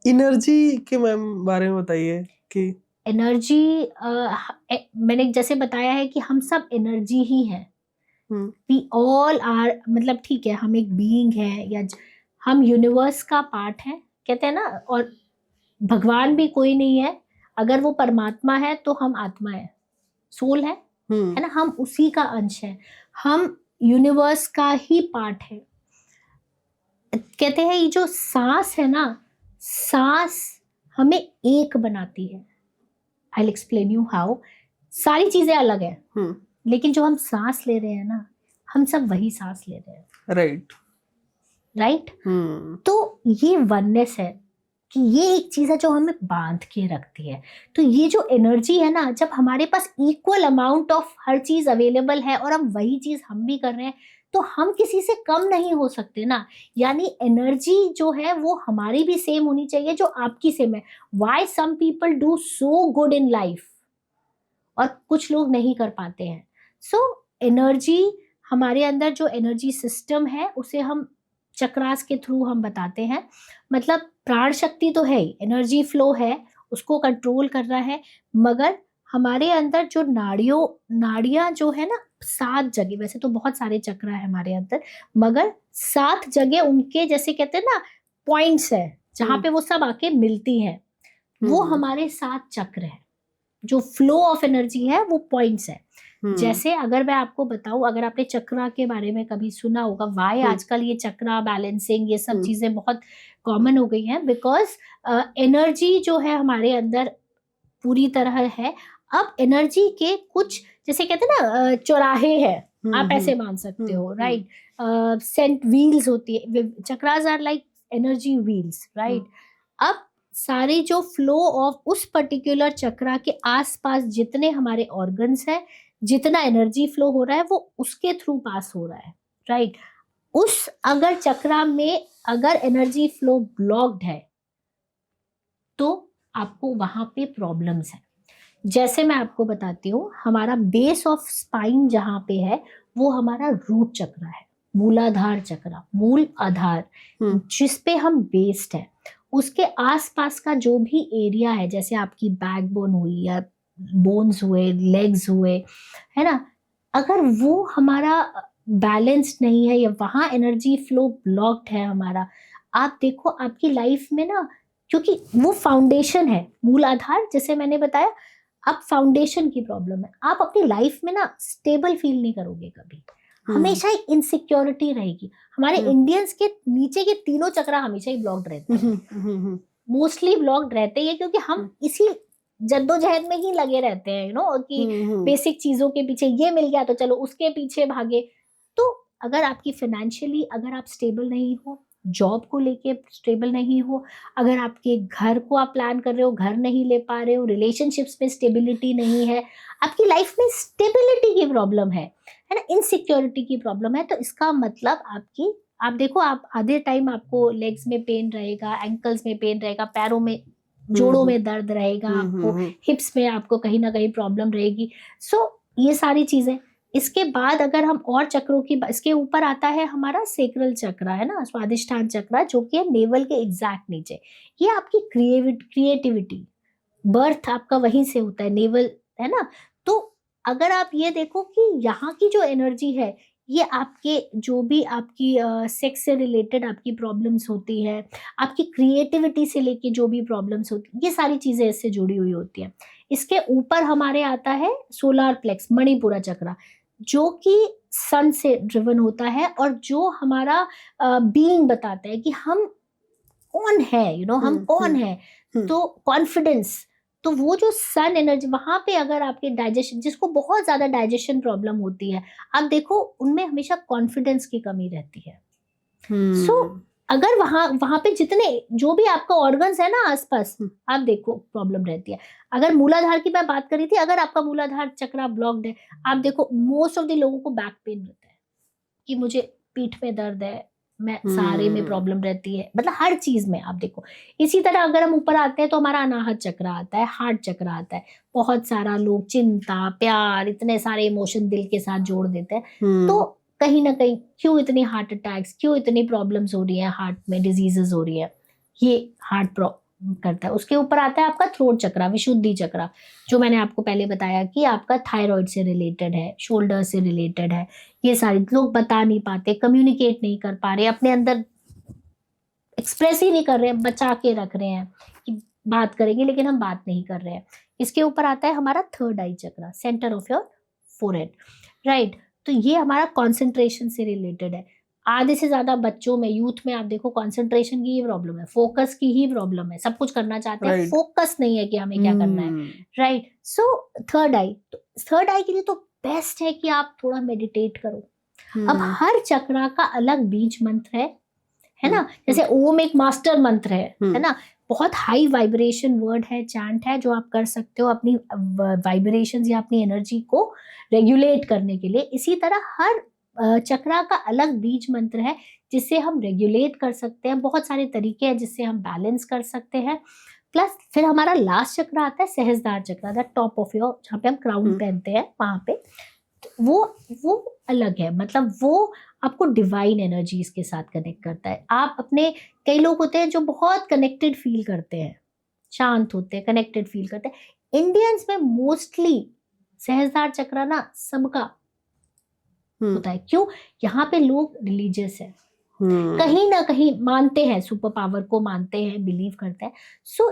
एनर्जी के मैम बारे में बताइए कि एनर्जी, मैंने जैसे बताया है कि हम सब एनर्जी ही हैं, वी ऑल आर, मतलब ठीक है हम एक बीइंग है या हम यूनिवर्स का पार्ट है, कहते हैं ना, और भगवान भी कोई नहीं है, अगर वो परमात्मा है तो हम आत्मा है, सोल है ना, हम उसी का अंश है, हम यूनिवर्स का ही पार्ट है। कहते हैं ये जो सांस है ना, सांस हमें एक बनाती है। I'll explain you how। सारी चीजें अलग है, लेकिन जो हम सांस ले रहे हैं ना, हम सब वही सांस ले रहे हैं। राइट। तो ये वननेस है कि ये एक चीज है जो हमें बांध के रखती है। तो ये जो एनर्जी है ना, जब हमारे पास इक्वल अमाउंट ऑफ हर चीज अवेलेबल है और हम वही चीज हम भी कर रहे हैं, तो हम किसी से कम नहीं हो सकते ना। यानी एनर्जी जो है वो हमारी भी सेम होनी चाहिए जो आपकी सेम है। Why some people do so good in life और कुछ लोग नहीं कर पाते हैं। सो एनर्जी, हमारे अंदर जो एनर्जी सिस्टम है उसे हम चक्रास के थ्रू हम बताते हैं। मतलब प्राण शक्ति तो है ही, एनर्जी फ्लो है, उसको कंट्रोल कर रहा है, मगर हमारे अंदर जो नाड़ियां जो है ना, 7 जगह, वैसे तो बहुत सारे चक्र है हमारे अंदर, मगर 7 जगह उनके जैसे कहते हैं ना पॉइंट्स है जहाँ पे वो सब आके मिलती हैं, वो हमारे 7 चक्र है। जो फ्लो ऑफ एनर्जी है वो पॉइंट्स है। जैसे अगर मैं आपको बताऊं, अगर आपने चक्रा के बारे में कभी सुना होगा, वाई आजकल ये चक्रा बैलेंसिंग ये सब चीजें बहुत कॉमन हो गई हैं, बिकॉज एनर्जी जो है हमारे अंदर पूरी तरह है। अब एनर्जी के कुछ जैसे कहते हैं ना चौराहे हैं, आप ऐसे मान सकते हो, राइट। सेंट व्हील्स होती है, chakras are like energy wheels, right. अब सारे जो फ्लो ऑफ उस पर्टिकुलर चक्रा के आसपास जितने हमारे ऑर्गन्स हैं, जितना एनर्जी फ्लो हो रहा है वो उसके थ्रू पास हो रहा है, राइट। उस अगर चक्रा में अगर एनर्जी फ्लो ब्लॉक्ड है तो आपको वहां पे प्रॉब्लम्स है। जैसे मैं आपको बताती हूँ, हमारा बेस ऑफ स्पाइन जहाँ पे है वो हमारा रूट चक्र है, मूलाधार चक्र, मूल आधार, जिस पे हम बेस्ड है। उसके आसपास का जो भी एरिया है, जैसे आपकी बैकबोन हुई या बोन्स हुए, लेग्स हुए, है ना, अगर वो हमारा बैलेंस्ड नहीं है या वहाँ एनर्जी फ्लो ब्लॉक्ड है हमारा, आप देखो आपकी लाइफ में ना, क्योंकि वो फाउंडेशन है, मूल आधार, जैसे मैंने बताया, अब फाउंडेशन की प्रॉब्लम है, आप अपनी लाइफ में ना स्टेबल फील नहीं करोगे कभी, हमेशा एक इनसिक्योरिटी रहेगी। हमारे इंडियंस के नीचे के तीनों चक्र हमेशा ही ब्लॉक्ड रहते हैं, मोस्टली ब्लॉक्ड रहते हैं, क्योंकि हम इसी जद्दोजहद में ही लगे रहते हैं, यू नो, कि बेसिक चीजों के पीछे, ये मिल गया तो चलो उसके पीछे भागे। तो अगर आपकी फाइनेंशियली अगर आप स्टेबल नहीं हो, जॉब को लेके स्टेबल नहीं हो, अगर आपके घर को आप प्लान कर रहे हो, घर नहीं ले पा रहे हो, रिलेशनशिप्स में स्टेबिलिटी नहीं है, आपकी लाइफ में स्टेबिलिटी की प्रॉब्लम है ना, इनसिक्योरिटी की प्रॉब्लम है, तो इसका मतलब आपकी, आप देखो, आप आधे टाइम आपको लेग्स में पेन रहेगा, एंकल्स में पेन रहेगा, पैरों में, जोड़ों में दर्द रहेगा, आपको हिप्स में आपको कहीं ना कहीं प्रॉब्लम रहेगी। सो ये सारी चीजें। इसके बाद अगर हम और चक्रों की, इसके ऊपर आता है हमारा सेक्रल चक्र, है ना, स्वादिष्ठान चक्र, जो कि है नेवल के एग्जैक्ट नीचे। ये आपकी क्रिएटिविटी, बर्थ आपका वहीं से होता है, नेवल, है ना। तो अगर आप ये देखो कि यहाँ की जो एनर्जी है, ये आपके जो भी आपकी सेक्स से रिलेटेड आपकी प्रॉब्लम्स होती है, आपकी क्रिएटिविटी से लेके जो भी प्रॉब्लम्स होती है, ये सारी चीजें इससे जुड़ी हुई होती है। इसके ऊपर हमारे आता है सोलार प्लेक्स, मणिपुरा चक्र, जो कि सन से ड्रिवन होता है और जो हमारा बीइंग बताता है कि हम कौन है, हम कौन है। तो कॉन्फिडेंस, तो वो जो सन एनर्जी, वहां पे अगर आपके डाइजेशन, जिसको बहुत ज्यादा डाइजेशन प्रॉब्लम होती है, आप देखो उनमें हमेशा कॉन्फिडेंस की कमी रहती है। सो अगर वहां पे जितने जो भी आपका ऑर्गन्स है ना आसपास, आप देखो प्रॉब्लम रहती है। अगर मूलाधार की मैं बात करी थी, अगर आपका मूलाधार चक्र ब्लॉक्ड है, आप देखो मोस्ट ऑफ द लोगों को बैक पेन रहता है, कि मुझे पीठ में दर्द है, मैं सारे में प्रॉब्लम रहती है, मतलब हर चीज में आप देखो। इसी तरह अगर हम ऊपर आते हैं तो हमारा अनाहत चक्र आता है, हार्ट चक्र आता है। बहुत सारा लोग चिंता, प्यार, इतने सारे इमोशन दिल के साथ जोड़ देते हैं। तो कहीं ना कहीं क्यों इतनी हार्ट अटैक्स, क्यों इतनी प्रॉब्लम्स हो रही है, हार्ट में डिजीजेस हो रही है, ये हार्ट करता है। उसके ऊपर आता है आपका थ्रोट चक्र, विशुद्धि चक्र, जो मैंने आपको पहले बताया कि आपका थायराइड से रिलेटेड है, शोल्डर से रिलेटेड है। ये सारे लोग बता नहीं पाते, कम्युनिकेट नहीं कर पा रहे, अपने अंदर एक्सप्रेस ही नहीं कर रहे हैं, बचा के रख रहे हैं कि बात करेंगे, लेकिन हम बात नहीं कर रहे हैं। इसके ऊपर आता है हमारा थर्ड आई चक्र, centre of your forehead, right. तो ये हमारा कॉन्सेंट्रेशन से रिलेटेड है। आधे से ज्यादा बच्चों में, यूथ में आप देखो कॉन्सेंट्रेशन की ही प्रॉब्लम है, फोकस की ही प्रॉब्लम है, सब कुछ करना चाहते हैं, फोकस नहीं है कि हमें क्या करना है, राइट। सो थर्ड आई, तो थर्ड आई के लिए तो बेस्ट है कि आप थोड़ा मेडिटेट करो। अब हर चक्र का अलग बीज मंत्र है ना, जैसे ओम एक मास्टर मंत्र है ना, बहुत हाई वाइब्रेशन वर्ड है, चैंट है, जो आप कर सकते हो अपनी वाइब्रेशंस या अपनी एनर्जी को रेगुलेट करने के लिए। इसी तरह हर चक्रा का अलग बीज मंत्र है जिससे हम रेगुलेट कर सकते हैं। बहुत सारे तरीके हैं जिससे हम बैलेंस कर सकते हैं। प्लस फिर हमारा लास्ट चक्र आता है सहस्त्रार चक्र, द टॉप ऑफ योर, जहाँ पे हम क्राउन पहनते हैं वहां पे, वो अलग है, मतलब वो आपको डिवाइन एनर्जीज के साथ कनेक्ट करता है। आप अपने, कई लोग होते हैं जो बहुत कनेक्टेड फील करते हैं, शांत होते हैं, कनेक्टेड फील करते हैं। इंडियंस में मोस्टली सहस्त्रार चक्र ना सबका होता है। क्यों? यहाँ पे लोग रिलीजियस है, कहीं ना कहीं मानते हैं, सुपर पावर को मानते हैं, बिलीव करते हैं। सो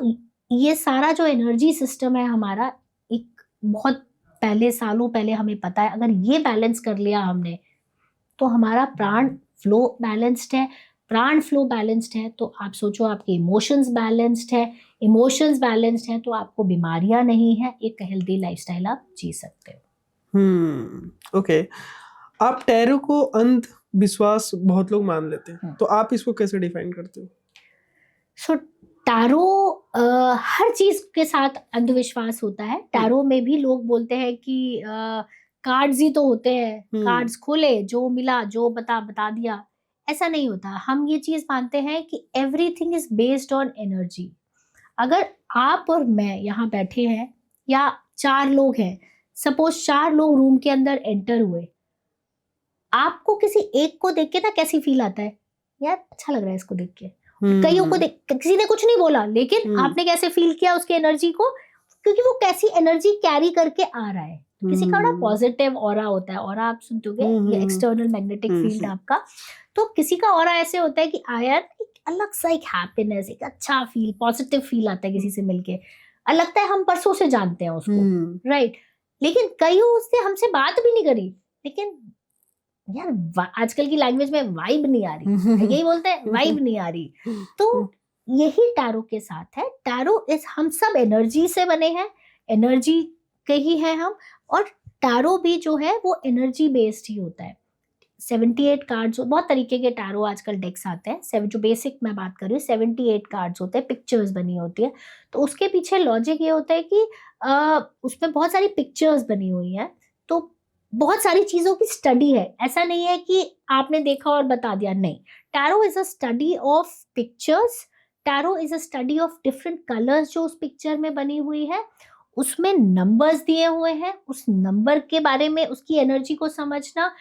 ये सारा जो एनर्जी सिस्टम है हमारा, एक बहुत पहले, सालों पहले हमें पता है, अगर ये बैलेंस कर लिया हमने, तो हमारा प्राण फ्लो बैलेंस्ड है। प्राण फ्लो बैलेंस्ड है तो आप सोचो आपके इमोशंस बैलेंस्ड है, इमोशंस बैलेंस्ड है तो आपको बीमारियां नहीं है, एक हेल्दी लाइफस्टाइल आप जी सकते हो। ओके। आप टैरो को अंधविश्वास बहुत लोग मान लेते हैं, तो आप इसको कैसे डिफाइन करते हो? सो टैरो, हर चीज के साथ अंधविश्वास होता है। टैरो में भी लोग बोलते हैं कि कार्ड्स ही तो होते हैं, कार्ड्स खोले, जो मिला, जो बता दिया। ऐसा नहीं होता। हम ये चीज मानते हैं कि everything is based on energy. अगर आप और मैं यहाँ बैठे हैं, या 4 लोग हैं, सपोज 4 लोग रूम के अंदर एंटर हुए, आपको किसी एक को देख के ना कैसी फील आता है, यार अच्छा लग रहा है इसको देख के। कईयों को देख, किसी ने कुछ नहीं बोला, लेकिन आपने कैसे फील किया उसकी एनर्जी को, क्योंकि वो कैसी एनर्जी कैरी करके आ रहा है। किसी का बड़ा पॉजिटिव ऑरा होता है, ऑरा आप सुनते होगे, ये एक्सटर्नल मैग्नेटिक फील्ड आपका। तो किसी का ऑरा ऐसे होता है कि आयर अलग सा एक हैप्पीनेस, एक अच्छा फील, पॉजिटिव फील आता है किसी से मिलके, लगता है हम परसों से जानते हैं उसको, राइट। लेकिन कईयों उससे हमसे बात भी नहीं करी, लेकिन यार आजकल की लैंग्वेज में वाइब नहीं आ रही, यही बोलते हैं, वाइब नहीं आ रही। तो यही टैरो के साथ है। टैरो इस, हम सब एनर्जी से बने हैं, एनर्जी के ही हैं हम, और टैरो भी जो है वो एनर्जी बेस्ड ही होता है। 78 कार्ड्स, बहुत तरीके के टैरो आजकल डेक्स आते हैं, जो बेसिक मैं बात कर रही हूँ 78 कार्ड्स होते हैं, पिक्चर्स बनी होती है। तो उसके पीछे लॉजिक ये होता है कि उसमें बहुत सारी पिक्चर्स बनी हुई हैं, तो बहुत सारी चीज़ों की स्टडी है। ऐसा नहीं है कि आपने देखा और बता दिया, नहीं। Tarot is a study of pictures, tarot is a study of different colours जो उस पिक्चर में बनी हुई है, उसमें नंबर्स दिए हुए हैं, उस नंबर के बारे में उसकी एनर्जी को समझना,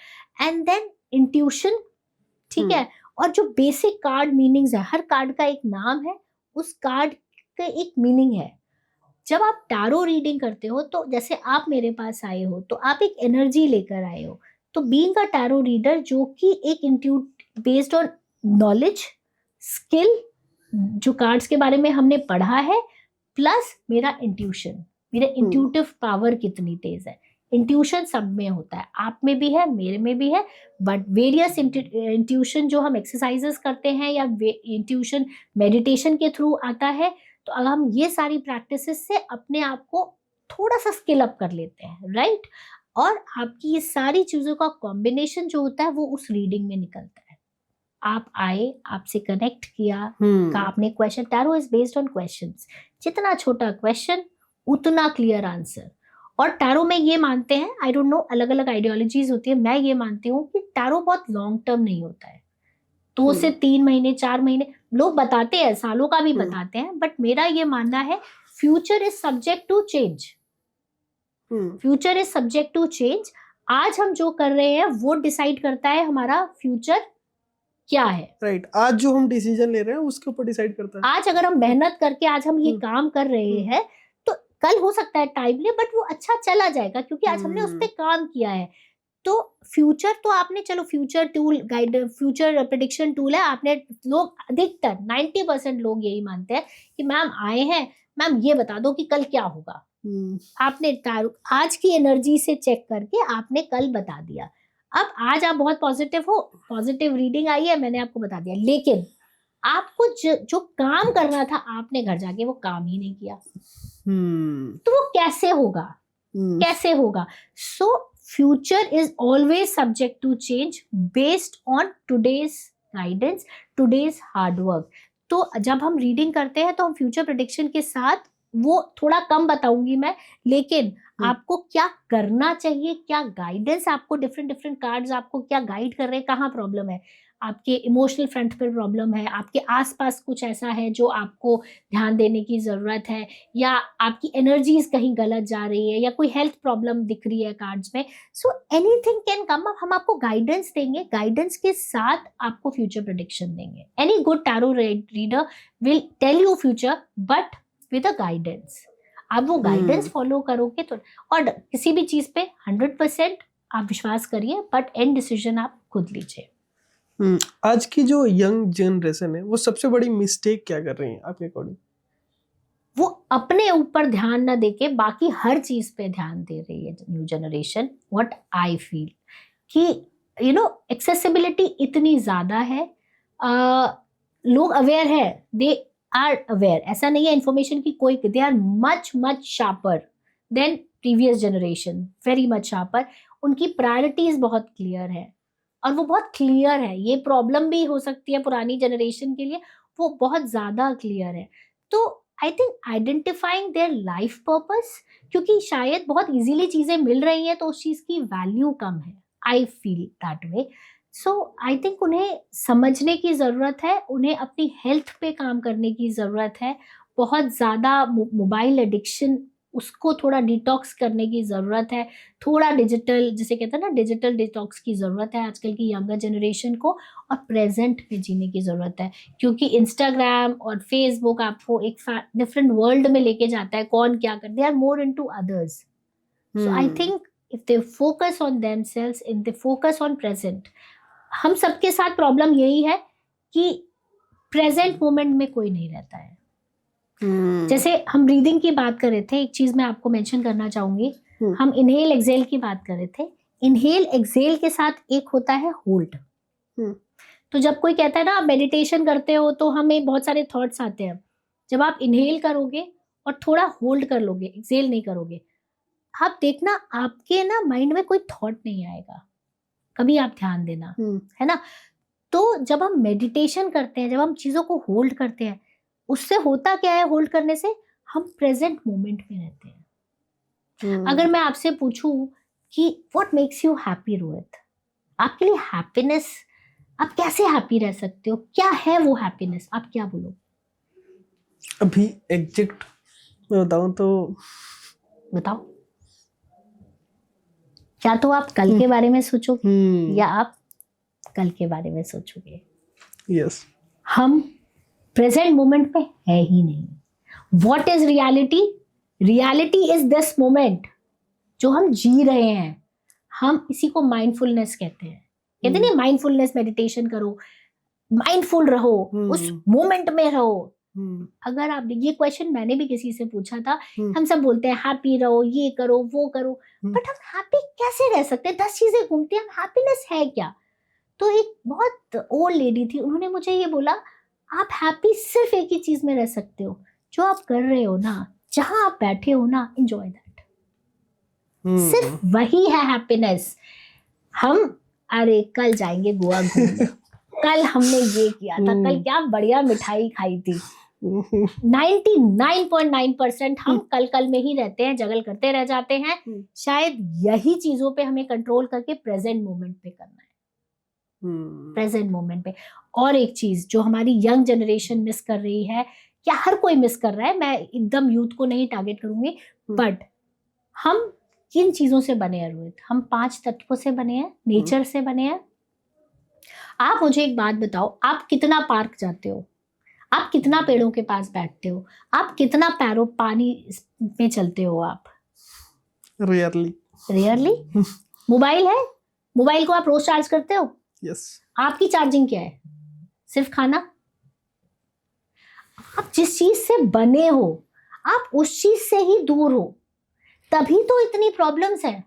एंड देन इंट्यूशन, ठीक है। और जो बेसिक कार्ड मीनिंग्स है, हर कार्ड का एक नाम है, उस कार्ड का एक मीनिंग है। जब आप टैरो रीडिंग करते हो, तो जैसे आप मेरे पास आए हो, तो आप एक एनर्जी लेकर आए हो। तो बीइंग अ टैरो रीडर, जो कि एक बेस्ड ऑन नॉलेज, स्किल, जो कार्ड्स के बारे में हमने पढ़ा है, प्लस मेरा इंट्यूशन, मेरा इंट्यूटिव पावर कितनी तेज है। इंट्यूशन सब में होता है, आप में भी है, मेरे में भी है, बट वेरियस इंट्यूशन जो हम एक्सरसाइजेस करते हैं, या इंट्यूशन मेडिटेशन के थ्रू आता है। तो अगर हम ये सारी प्रैक्टिसेस से अपने आप को थोड़ा सा स्किल अप कर लेते हैं, राइट, और आपकी ये सारी चीज़ों का कॉम्बिनेशन जो होता है वो उस रीडिंग में निकलता है। आप आए, आपसे कनेक्ट किया, का आपने question, tarot is based on questions, जितना छोटा क्वेश्चन उतना क्लियर आंसर। और टैरो में ये मानते हैं, आई डोंट नो, अलग अलग आइडियोलॉजीज होती है, मैं ये मानती हूँ कि टैरो बहुत लॉन्ग टर्म नहीं होता है, 2 से 3 महीने, 4 महीने, लोग बताते हैं, सालों का भी बताते हैं, बट मेरा ये मानना है future is subject to change, future is subject to change. आज हम जो कर रहे हैं वो डिसाइड करता है हमारा फ्यूचर क्या है, राइट। आज जो हम डिसीजन ले रहे हैं उसके ऊपर डिसाइड करता है। आज अगर हम मेहनत करके आज हम ये काम कर रहे हैं, तो कल हो सकता है टाइम ले, बट वो अच्छा चला जाएगा, क्योंकि आज हमने उस पर काम किया है। तो फ्यूचर तो आपने, चलो future tool guide, future prediction tool है, आपने, लोग अधिकतर 90% लोग यही मानते हैं कि मैम आए हैं, मैम ये बता दो कि कल क्या होगा। आपने आज की एनर्जी से चेक करके आपने कल बता दिया। अब आज आप बहुत पॉजिटिव हो, पॉजिटिव रीडिंग आई है, मैंने आपको बता दिया, लेकिन आपको जो काम करना था आपने घर जाके वो काम ही नहीं किया, तो वो कैसे होगा, कैसे होगा। So future is always subject to change based on today's guidance, today's hard work. तो जब हम रीडिंग करते हैं तो हम फ्यूचर प्रेडिक्शन के साथ, वो थोड़ा कम बताऊंगी मैं, लेकिन आपको क्या करना चाहिए, क्या गाइडेंस आपको, डिफरेंट कार्ड्स आपको क्या गाइड कर रहे हैं, कहाँ प्रॉब्लम है, आपके इमोशनल फ्रंट पर प्रॉब्लम है, आपके आसपास कुछ ऐसा है जो आपको ध्यान देने की ज़रूरत है, या आपकी एनर्जीज कहीं गलत जा रही है, या कोई हेल्थ प्रॉब्लम दिख रही है कार्ड्स में। So anything can come up, हम आपको गाइडेंस देंगे, गाइडेंस के साथ आपको फ्यूचर प्रेडिक्शन देंगे। Any good tarot reader will tell you future, but with a guidance. आप वो गाइडेंस फॉलो करोगे तो, और किसी भी चीज़ पे 100% आप विश्वास करिए, बट एंड डिसीजन आप खुद लीजिए। आज की जो यंग जनरेशन है वो सबसे बड़ी मिस्टेक क्या कर रही है आपके अकॉर्डिंग? वो अपने ऊपर ध्यान ना देके बाकी हर चीज पे ध्यान दे रही है new generation. What I feel कि एक्सेसिबिलिटी इतनी ज्यादा है, लोग अवेयर है, दे आर अवेयर, ऐसा नहीं है इन्फॉर्मेशन की कोई, they are much much sharper than previous generation, very much sharper. उनकी प्रायोरिटीज बहुत क्लियर है, और वो बहुत क्लियर है, ये प्रॉब्लम भी हो सकती है पुरानी जनरेशन के लिए, वो बहुत ज्यादा क्लियर है। तो I think identifying their life purpose, क्योंकि शायद बहुत इजीली चीजें मिल रही हैं तो उस चीज की वैल्यू कम है, I feel that way. So I think उन्हें समझने की जरूरत है, उन्हें अपनी हेल्थ पे काम करने की जरूरत है। बहुत ज्यादा मोबाइल एडिक्शन, उसको थोड़ा डिटॉक्स करने की ज़रूरत है, थोड़ा डिजिटल, जिसे कहते हैं ना, डिजिटल डिटॉक्स की ज़रूरत है आजकल की यंगर जनरेशन को, और प्रेजेंट में जीने की ज़रूरत है, क्योंकि इंस्टाग्राम और फेसबुक आपको एक डिफरेंट वर्ल्ड में लेके जाता है, कौन क्या कर, they are more into others. So I think if they focus on themselves, if they focus on present, हम सबके साथ प्रॉब्लम यही है कि प्रेजेंट मोमेंट में कोई नहीं रहता है। जैसे हम ब्रीदिंग की बात कर रहे थे, एक चीज मैं आपको मेंशन करना चाहूंगी, हम इनहेल एक्सेल की बात कर रहे थे, इनहेल एक्सेल के साथ एक होता है होल्ड। तो जब कोई कहता है ना आप मेडिटेशन करते हो तो हमें बहुत सारे थॉट्स आते हैं, जब आप इनहेल करोगे और थोड़ा होल्ड कर लोगे, एक्सेल नहीं करोगे, आप देखना आपके ना माइंड में कोई थॉट नहीं आएगा, कभी आप ध्यान देना, है ना? तो जब हम मेडिटेशन करते हैं, जब हम चीज़ों को होल्ड करते हैं, उससे होता क्या है होल्ड करने से? हम प्रेज़ेंट मोमेंट में रहते हैं। अगर मैं आपसे पूछूँ कि what makes you happy Rohit? आपके लिए हैप्पीनेस, आप कैसे हैप्पी रह सकते हो? क्या है वो हैप्पीनेस? आप क्या बोलोगे? अभी एग्जैक्ट मैं बताऊं तो बताओ। क्या तो आप कल के बारे में सोचोगे या आप कल के बारे में सोचोगे? यस, हम प्रेजेंट मोमेंट में है ही नहीं। What is reality? Reality is this moment जो हम जी रहे हैं। हम इसी को माइंडफुलनेस कहते हैं। कहते नहीं माइंडफुलनेस मेडिटेशन करो, माइंडफुल रहो, उस मोमेंट में रहो। अगर आप ये क्वेश्चन मैंने भी किसी से पूछा था, हम सब बोलते हैं हैप्पी रहो, ये करो वो करो, बट हम हैप्पी कैसे रह सकते हैं? 10 चीजें घूमती हैं, हम हैप्पीनेस है क्या? तो एक बहुत ओल्ड लेडी थी, उन्होंने मुझे ये बोला, आप हैप्पी सिर्फ एक ही चीज में रह सकते हो, जो आप कर रहे हो ना, जहां आप बैठे हो ना, एंजॉय दैट। सिर्फ वही है हैप्पीनेस। हम अरे कल जाएंगे गोवा घूमने, कल हमने ये किया था, कल क्या बढ़िया मिठाई खाई थी। 99.9% हम कल में ही रहते हैं, जगल करते रह जाते हैं। शायद यही चीजों पे हमें कंट्रोल करके प्रेजेंट मोमेंट पे करना है, प्रेजेंट मोमेंट पे। और एक चीज जो हमारी यंग जनरेशन मिस कर रही है, क्या हर कोई मिस कर रहा है, मैं एकदम यूथ को नहीं टारगेट करूंगी, बट हम किन चीजों से बने हैं रोहित? हम 5 तत्वों से बने हैं, नेचर से बने हैं। आप मुझे एक बात बताओ, आप कितना पार्क जाते हो? आप कितना पेड़ों के पास बैठते हो? आप कितना पैरों पानी में चलते हो? आप रेयरली। मोबाइल है, मोबाइल को आप रोज चार्ज करते हो? यस। आपकी चार्जिंग क्या है? सिर्फ खाना। आप जिस चीज से बने हो, आप उस चीज से ही दूर हो, तभी तो इतनी प्रॉब्लम्स हैं।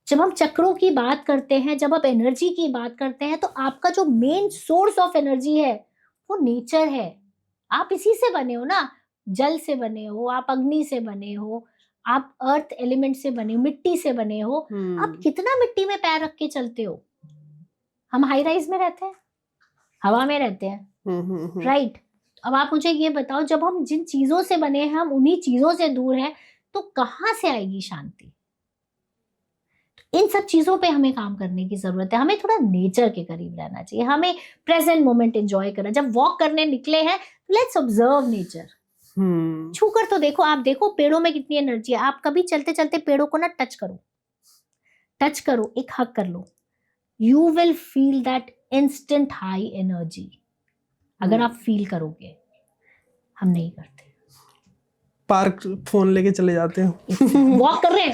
जब हम चक्रों की बात करते हैं, जब आप एनर्जी की बात करते हैं, तो आपका जो मेन सोर्स ऑफ एनर्जी है वो नेचर है। आप इसी से बने हो ना, जल से बने हो, आप अग्नि से बने हो, आप अर्थ एलिमेंट से बने हो, मिट्टी से बने हो। आप कितना मिट्टी में पैर रख के चलते हो? हम हाई राइज में रहते हैं, हवा में रहते हैं, राइट? अब आप मुझे ये बताओ, जब हम जिन चीजों से बने हैं, हम उन्हीं चीजों से दूर हैं, तो कहां से आएगी शांति? इन सब चीजों पे हमें काम करने की जरूरत है। हमें थोड़ा नेचर के करीब रहना चाहिए, हमें प्रेजेंट मोमेंट एंजॉय करना। जब वॉक करने निकले हैं, लेट्स ऑब्जर्व नेचर। छूकर तो देखो, आप देखो पेड़ों में कितनी एनर्जी है। आप कभी चलते चलते पेड़ों को ना टच करो, एक हग कर लो, you will feel that instant high energy. अगर आप फील करोगे, हम नहीं करते। पार्क फोन लेके चले जाते हैं, वॉक कर रहे हैं,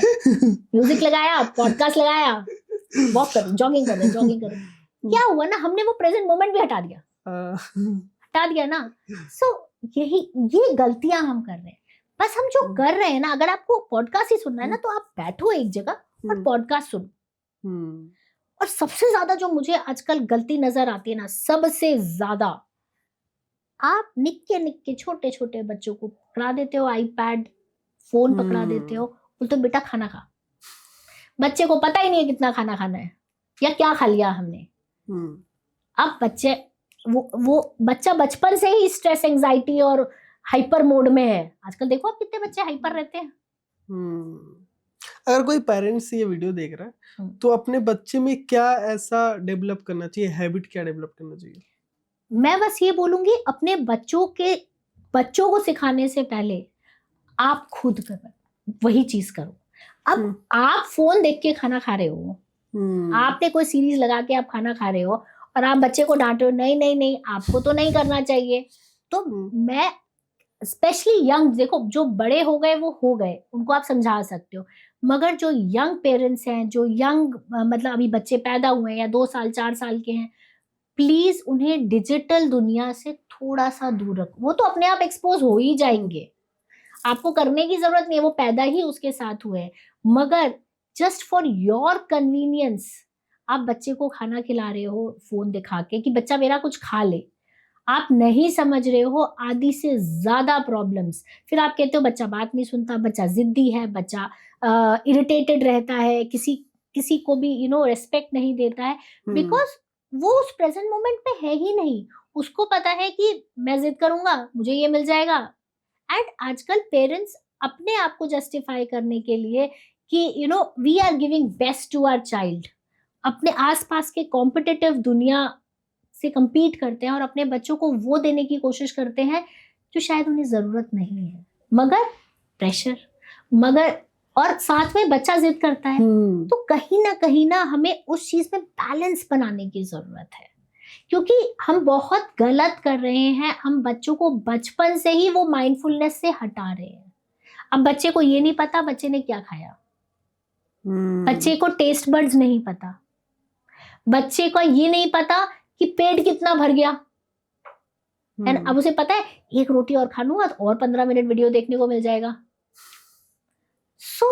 म्यूजिक लगाया, पॉडकास्ट लगाया, वॉक कर रहे, जॉगिंग कर रहे। क्या हुआ ना, हमने वो प्रेजेंट मोमेंट भी हटा दिया ना। सो ये गलतियां हम कर रहे हैं। बस हम जो कर रहे हैं ना, अगर आपको पॉडकास्ट ही सुनना है ना, तो आप बैठो एक जगह और पॉडकास्ट सुनो। और सबसे ज्यादा जो मुझे आजकल गलती नजर आती है ना, सबसे ज्यादा, आप निक्के छोटे छोटे बच्चों को पकड़ा देते हो, आईपैड फोन पकड़ा देते हो, बोलते हो बेटा खाना खा। बच्चे को पता ही नहीं है कितना खाना खाना है या क्या खा लिया हमने। अब बच्चे वो बच्चा बचपन से ही स्ट्रेस, एंजाइटी और हाइपर मोड में है। आजकल देखो आप कितने बच्चे हाइपर रहते हैं। अगर कोई पेरेंट्स ये वीडियो देख रहा है, तो अपने बच्चे में क्या ऐसा डेवलप करना चाहिए, हैबिट क्या डेवलप करना चाहिए? मैं बस ये बोलूंगी, अपने बच्चों को सिखाने से पहले आप खुद वही चीज करो। अब आप फोन देख के खाना खा रहे हो, आपने कोई सीरीज लगा के आप खाना खा रहे हो, और आप बच्चे को डांट रहे हो, नहीं आपको तो नहीं करना चाहिए। तो मैं स्पेशली यंग, देखो जो बड़े हो गए वो हो गए, उनको आप समझा सकते हो, मगर जो यंग पेरेंट्स हैं, जो यंग मतलब अभी बच्चे पैदा हुए हैं या 2 साल 4 साल के हैं, प्लीज उन्हें डिजिटल दुनिया से थोड़ा सा दूर रखो। वो तो अपने आप एक्सपोज हो ही जाएंगे, आपको करने की जरूरत नहीं है, वो पैदा ही उसके साथ हुए हैं। मगर जस्ट फॉर योर कन्वीनियंस आप बच्चे को खाना खिला रहे हो फोन दिखा के कि बच्चा मेरा कुछ खा ले। आप नहीं समझ रहे हो आधी से ज्यादा प्रॉब्लम्स। फिर आप कहते हो बच्चा बात नहीं सुनता, बच्चा जिद्दी है, बच्चा इरिटेटेड रहता है, किसी किसी को भी रिस्पेक्ट नहीं देता है, बिकॉज वो उस प्रेजेंट मोमेंट में है ही नहीं। उसको पता है कि मैं जिद करूंगा मुझे ये मिल जाएगा। एंड आजकल पेरेंट्स अपने आप को जस्टिफाई करने के लिए कि we are giving best to our child, अपने आसपास के कॉम्पिटिटिव दुनिया से compete करते हैं और अपने बच्चों को वो देने की कोशिश करते हैं जो शायद उन्हें जरूरत नहीं है, मगर प्रेशर, मगर और साथ में बच्चा जिद करता है। तो कहीं ना हमें उस चीज में बैलेंस बनाने की जरूरत है, क्योंकि हम बहुत गलत कर रहे हैं। हम बच्चों को बचपन से ही वो माइंडफुलनेस से हटा रहे हैं। अब बच्चे को ये नहीं पता बच्चे ने क्या खाया, बच्चे को टेस्ट बड्स नहीं पता, बच्चे को ये नहीं पता कि पेट कितना भर गया। एंड अब उसे पता है एक रोटी और खा लूंगा तो और 15 मिनट वीडियो देखने को मिल जाएगा। सो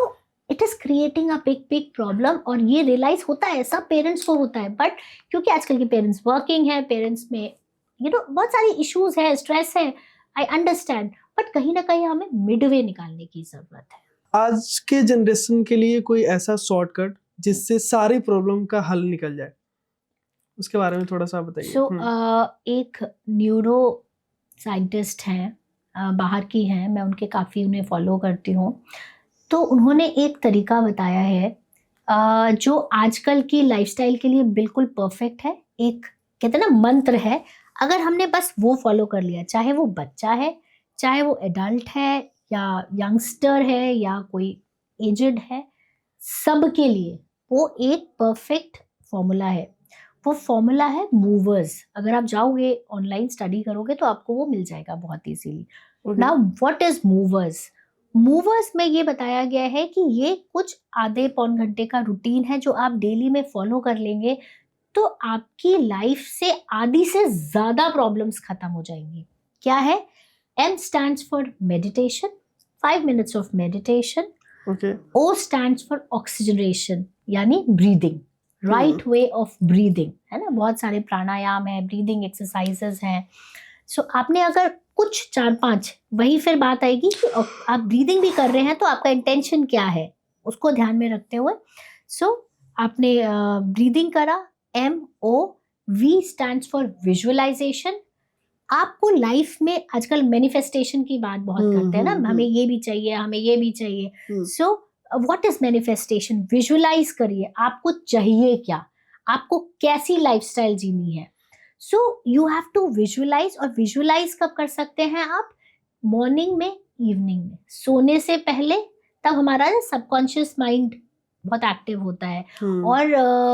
it is creating a big problem, और ये रियलाइज होता है, सब पेरेंट्स को होता है, बट क्योंकि आजकल के पेरेंट्स वर्किंग है, पेरेंट्स में बहुत सारी इश्यूज है, स्ट्रेस है, आई अंडरस्टैंड, बट कहीं ना कहीं हमें मिडवे निकालने की जरूरत है। आज के जनरेशन के लिए कोई ऐसा शॉर्टकट जिससे सारी प्रॉब्लम का हल निकल जाए, उसके बारे में थोड़ा सा बताइए। सो एक न्यूरो साइंटिस्ट हैं, बाहर की हैं, मैं उन्हें फॉलो करती हूँ। तो उन्होंने एक तरीका बताया है जो आजकल की लाइफस्टाइल के लिए बिल्कुल परफेक्ट है। एक कहते हैं ना मंत्र है, अगर हमने बस वो फॉलो कर लिया, चाहे वो बच्चा है, चाहे वो एडल्ट है, या यंगस्टर है, या कोई एजड है, सबके लिए वो एक परफेक्ट फॉर्मूला है। वो फॉर्मूला है मूवर्स। अगर आप जाओगे ऑनलाइन स्टडी करोगे तो आपको वो मिल जाएगा बहुत easily. Now what is movers? Movers में ये बताया गया है कि ये कुछ आधे पौन घंटे का रूटीन है जो आप डेली में फॉलो कर लेंगे तो आपकी लाइफ से आधी से ज्यादा प्रॉब्लम्स खत्म हो जाएंगी। क्या है? M stands for meditation, 5 minutes of meditation. Okay. O stands for oxygenation, यानी breathing, right way of breathing, है ना। बहुत सारे प्राणायाम है, ब्रीदिंग एक्सरसाइजेस हैं। सो आपने अगर कुछ 4-5, वही फिर बात आएगी कि आप ब्रीदिंग भी कर रहे हैं तो आपका इंटेंशन क्या है, उसको ध्यान में रखते हुए। सो आपने ब्रीदिंग करा, MOV stands for विजुअलाइजेशन। आपको लाइफ में आजकल मैनिफेस्टेशन की बात बहुत करते हैं ना, हमें ये भी चाहिए, हमें ये भी चाहिए। So what is manifestation? Visualize करिए आपको चाहिए क्या, आपको कैसी लाइफस्टाइल जीनी है। So you have to visualize. और विजुअलाइज कब कर सकते हैं आप? मॉर्निंग में, इवनिंग में, सोने से पहले। तब हमारा सबकॉन्शियस माइंड बहुत एक्टिव होता है और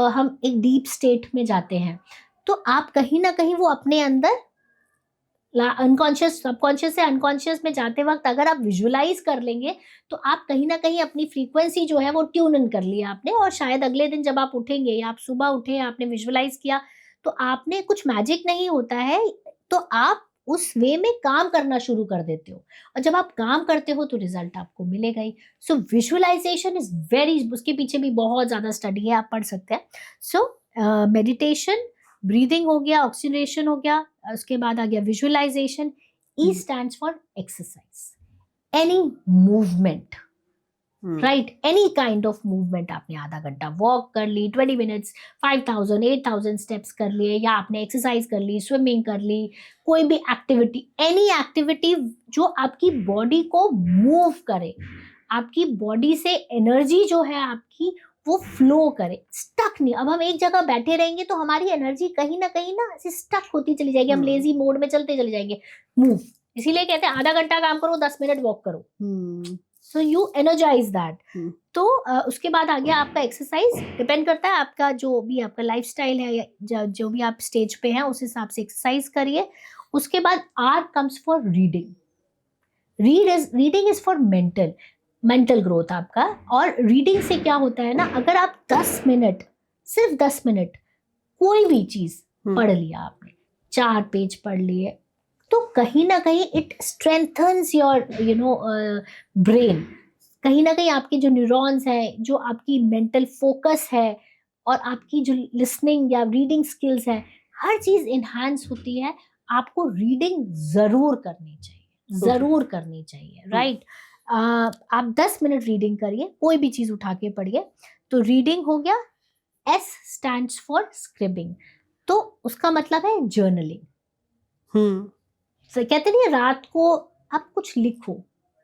हम एक डीप स्टेट में जाते हैं। तो आप कहीं ना कहीं वो अपने अंदर अनकॉन्शियस, सबकॉन्शियस से अनकॉन्शियस में जाते वक्त अगर आप विजुअलाइज कर लेंगे तो आप कहीं ना कहीं अपनी फ्रीक्वेंसी जो है वो ट्यून इन कर लिया आपने। और शायद अगले दिन जब आप उठेंगे या आप सुबह उठे, आपने विजुअलाइज किया, तो आपने कुछ मैजिक नहीं होता है, तो आप उस वे में काम करना शुरू कर देते हो। और जब आप काम करते हो तो रिजल्ट आपको मिलेगा ही। सो विजुअलाइजेशन इज वेरी, उसके पीछे भी बहुत ज्यादा स्टडी है, आप पढ़ सकते हैं। सो मेडिटेशन, ब्रीदिंग हो गया, ऑक्सीजनेशन हो गया, उसके बाद आ गया visualization. E stands for exercise, any movement, right, any kind of movement. आपने आधा घंटा वॉक कर ली, 20 मिनट्स, 5000 8000 स्टेप्स कर लिए, या आपने एक्सरसाइज कर ली, स्विमिंग कर ली, कोई भी एक्टिविटी, एनी एक्टिविटी जो आपकी बॉडी को मूव करे, आपकी बॉडी से एनर्जी जो है आपकी वो फ्लो करे, स्टक नहीं। अब हम एक जगह बैठे रहेंगे तो हमारी एनर्जी कहीं ना ऐसे स्टक होती चली जाएगी, हम लेजी मोड में चलते चले जाएंगे। मूव, इसीलिए कहते हैं आधा घंटा काम करो, 10 मिनट वॉक करो, सो यू एनर्जाइज दैट। तो उसके बाद आ गया आपका एक्सरसाइज। डिपेंड करता है आपका जो भी आपका लाइफस्टाइल है या जो भी आप स्टेज पे हैं उस हिसाब से एक्सरसाइज करिए। उसके बाद R comes for reading. Reading is for mental growth आपका। और रीडिंग से क्या होता है ना, अगर आप 10 मिनट, सिर्फ 10 मिनट कोई भी चीज पढ़ लिया आपने, 4 पेज पढ़ लिए, तो कहीं ना कहीं इट स्ट्रेंथन्स योर ब्रेन। कहीं ना कहीं आपके जो न्यूरॉन्स हैं, जो आपकी मेंटल फोकस है और आपकी जो लिसनिंग या रीडिंग स्किल्स है, हर चीज इन्हांस होती है। आपको रीडिंग जरूर करनी चाहिए, जरूर करनी चाहिए, राइट। आप 10 मिनट रीडिंग करिए, कोई भी चीज उठा के पढ़िए, तो रीडिंग हो गया, S स्टैंड्स फॉर स्क्रिबिंग, तो उसका मतलब है जर्नलिंग। हम्म तो कहते नहीं रात को आप कुछ लिखो,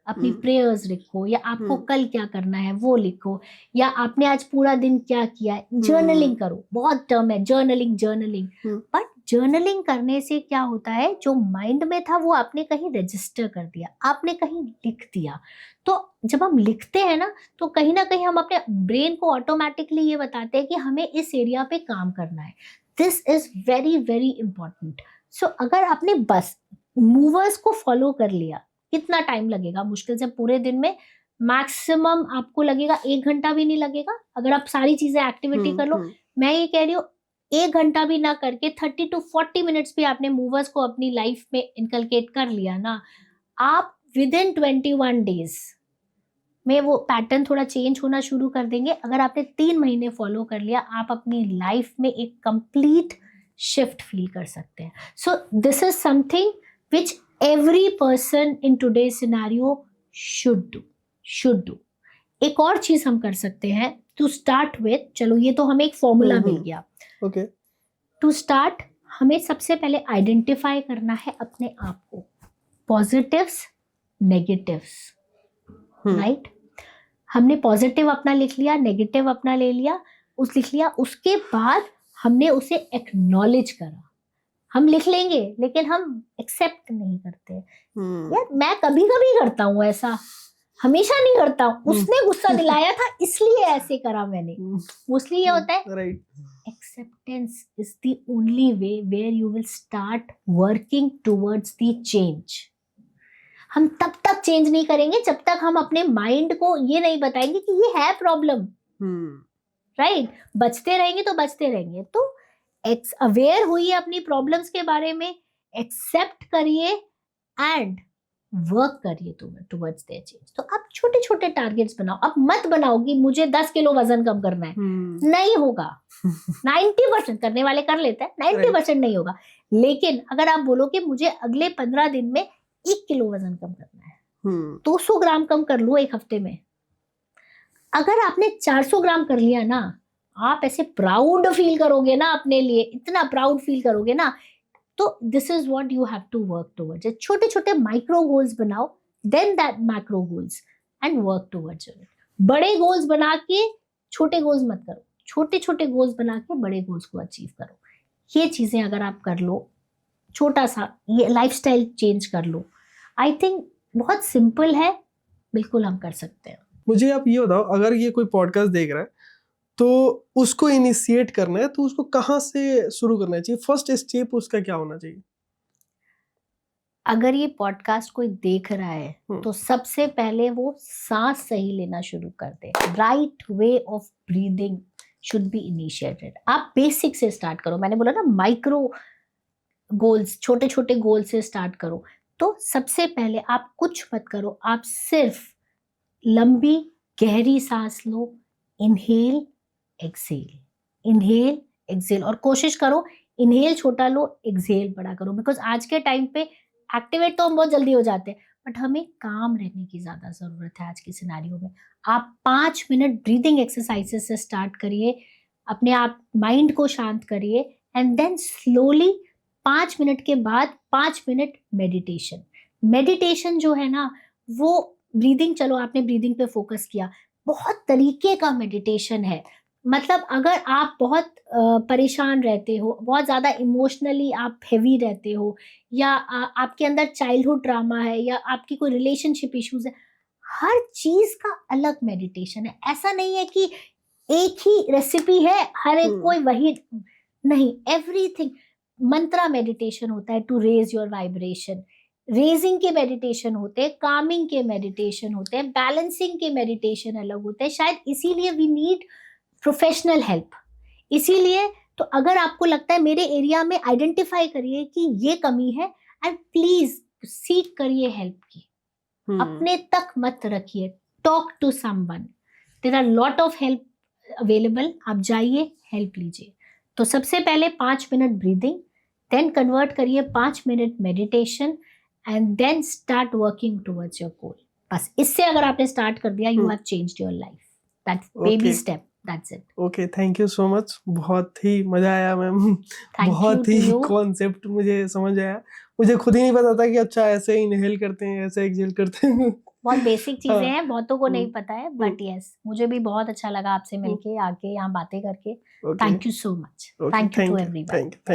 अपनी हम्म प्रेयर्स लिखो, या आपको हम्म कल क्या करना है वो लिखो, या आपने आज पूरा दिन क्या किया है, जर्नलिंग करो। बहुत टर्म है journaling journaling, hmm but journaling करने से क्या होता है, जो माइंड में था वो आपने कहीं रजिस्टर कर दिया, आपने कहीं लिख दिया। तो जब हम लिखते हैं ना कहीं हम अपने ब्रेन को ऑटोमेटिकली ये बताते हैं कि हमें इस एरिया पे काम करना है। This is very very important. So अगर आपने बस मूवर्स को फॉलो कर लिया, कितना टाइम लगेगा, मुश्किल से पूरे दिन में मैक्सिमम आपको लगेगा 1 घंटा भी नहीं लगेगा, अगर आप सारी चीजें एक्टिविटी कर लो। हम्म मैं ये कह रही हूँ 1 घंटा भी ना करके 30 to 40 मिनट्स भी आपने मूवर्स को अपनी लाइफ में इनकलकेट कर लिया ना, आप विद इन 21 days में वो पैटर्न थोड़ा चेंज होना शुरू कर देंगे। अगर आपने 3 महीने फॉलो कर लिया, आप अपनी लाइफ में एक कंप्लीट शिफ्ट फील कर सकते हैं। So this is something which every person in today scenario should do. एक और चीज हम कर सकते हैं टू स्टार्ट विथ, चलो ये तो हमें एक फॉर्मूला मिल गया। ओके टू स्टार्ट हमें सबसे पहले आइडेंटिफाई करना है अपने आप को, पॉजिटिव्स नेगेटिव्स, राइट। हमने पॉजिटिव अपना लिख लिया, नेगेटिव अपना लिख लिया, उसके बाद हमने उसे एक्नॉलेज करा। हम लिख लेंगे लेकिन हम एक्सेप्ट नहीं करते। यार मैं कभी कभी करता हूँ ऐसा, हमेशा नहीं करता हूँ। उसने गुस्सा दिलाया था इसलिए ऐसे करा मैंने, मोस्टली ये होता है। Right acceptance is the only way where you will start working towards the change. हम तब तक चेंज नहीं करेंगे जब तक हम अपने माइंड को ये नहीं बताएंगे कि ये है प्रॉब्लम, राइट। बचते रहेंगे तो बचते रहेंगे। तो अवेयर हुई अपनी प्रॉब्लम्स के बारे में, एक्सेप्ट करिए एंड वर्क करिए टुवर्ड्स देयर चेंज। तो आप छोटे छोटे टारगेट्स बनाओ। अब मत बनाओ कि मुझे 10 किलो वजन कम करना है, नहीं होगा। 90% करने वाले कर लेते हैं, 90% नहीं होगा। लेकिन अगर आप बोलो कि मुझे अगले 15 दिन में 1 किलो वजन कम करना है, 200 ग्राम कम कर लो एक हफ्ते में। अगर आपने 400 ग्राम कर लिया ना, आप ऐसे प्राउड फील करोगे ना अपने लिए, इतना प्राउड फील करोगे ना। तो this is what you have to work towards. छोटे छोटे माइक्रो गोल्स बनाओ, then that macro goals and work towards it. बड़े गोल्स बना के छोटे गोल्स मत करो, छोटे छोटे गोल्स बना के बड़े गोल्स को अचीव करो। ये चीजें अगर आप कर लो, छोटा सा ये लाइफस्टाइल चेंज कर लो, आई थिंक बहुत सिंपल है, बिल्कुल हम कर सकते हैं। मुझे आप ये बताओ, अगर ये कोई पॉडकास्ट देख रहा है तो उसको इनिशिएट करना है, तो उसको कहाँ से शुरू करना चाहिए? फर्स्ट स्टेप उसका क्या होना चाहिए? अगर ये पॉडकास्ट कोई देख रहा है तो सबसे पहले वो सांस सही लेना शुरू कर दे। Right way of breathing should be initiated. आप बेसिक से स्टार्ट करो। मैंने बोला ना माइक्रो गोल्स, छोटे छोटे गोल से स्टार्ट करो। तो सबसे पहले आप कुछ मत करो, आप सिर्फ लंबी गहरी सांस लो, इनहेल एक्सेल, इनहेल एक्सेल, और कोशिश करो इनहेल छोटा लो, एक्सेल बड़ा करो। बिकॉज आज के टाइम पे एक्टिवेट तो हम बहुत जल्दी हो जाते हैं, बट हमें काम रहने की ज्यादा जरूरत है आज के सिनेरियो में। आप 5 मिनट ब्रीदिंग एक्सरसाइजेस से स्टार्ट करिए, अपने आप माइंड को शांत करिए, एंड देन स्लोली 5 मिनट के बाद 5 मिनट मेडिटेशन। मेडिटेशन जो है ना, वो ब्रीदिंग, चलो आपने ब्रीदिंग पे फोकस किया, बहुत तरीके का मेडिटेशन है। मतलब अगर आप बहुत परेशान रहते हो, बहुत ज्यादा इमोशनली आप हेवी रहते हो, या आपके अंदर चाइल्डहुड ट्रॉमा है, या आपकी कोई रिलेशनशिप इश्यूज है, हर चीज का अलग मेडिटेशन है। ऐसा नहीं है कि एक ही रेसिपी है, हर एक कोई वही नहीं। एवरीथिंग मंत्रा मेडिटेशन होता है to raise your vibration, raising के मेडिटेशन होते हैं, कामिंग के मेडिटेशन होते हैं, बैलेंसिंग के मेडिटेशन अलग होते हैं। शायद इसीलिए वी नीड प्रोफेशनल हेल्प। इसीलिए तो अगर आपको लगता है मेरे एरिया में, आइडेंटिफाई करिए कि ये कमी है एंड प्लीज सीक करिए हेल्प की। अपने तक मत रखिए, talk to someone, there are lot of help available, आप जाइए हेल्प लीजिए। तो सबसे पहले 5 मिनट ब्रीदिंग, देन कन्वर्ट करिए 5 minute meditation, and then start working towards your goal. बस इससे अगर आपने स्टार्ट कर दिया, you have changed your life, that baby step. That's it. Okay, thank you so much, बहुत ही मजा आया मैम। थैंक यू बहुत टू ही यू। कॉन्सेप्ट मुझे समझ आया, मुझे खुद ही नहीं पता था कि अच्छा ऐसे इनहेल करते हैं, ऐसे एक्सहेल करते हैं। बहुत बेसिक चीजें हाँ। हैं, बहुतों को नहीं हम्म, पता है, बट यस मुझे भी बहुत अच्छा लगा आपसे मिलके, आके यहाँ बातें करके। Okay thank you so much. Okay, thank you to everyone. Thank you.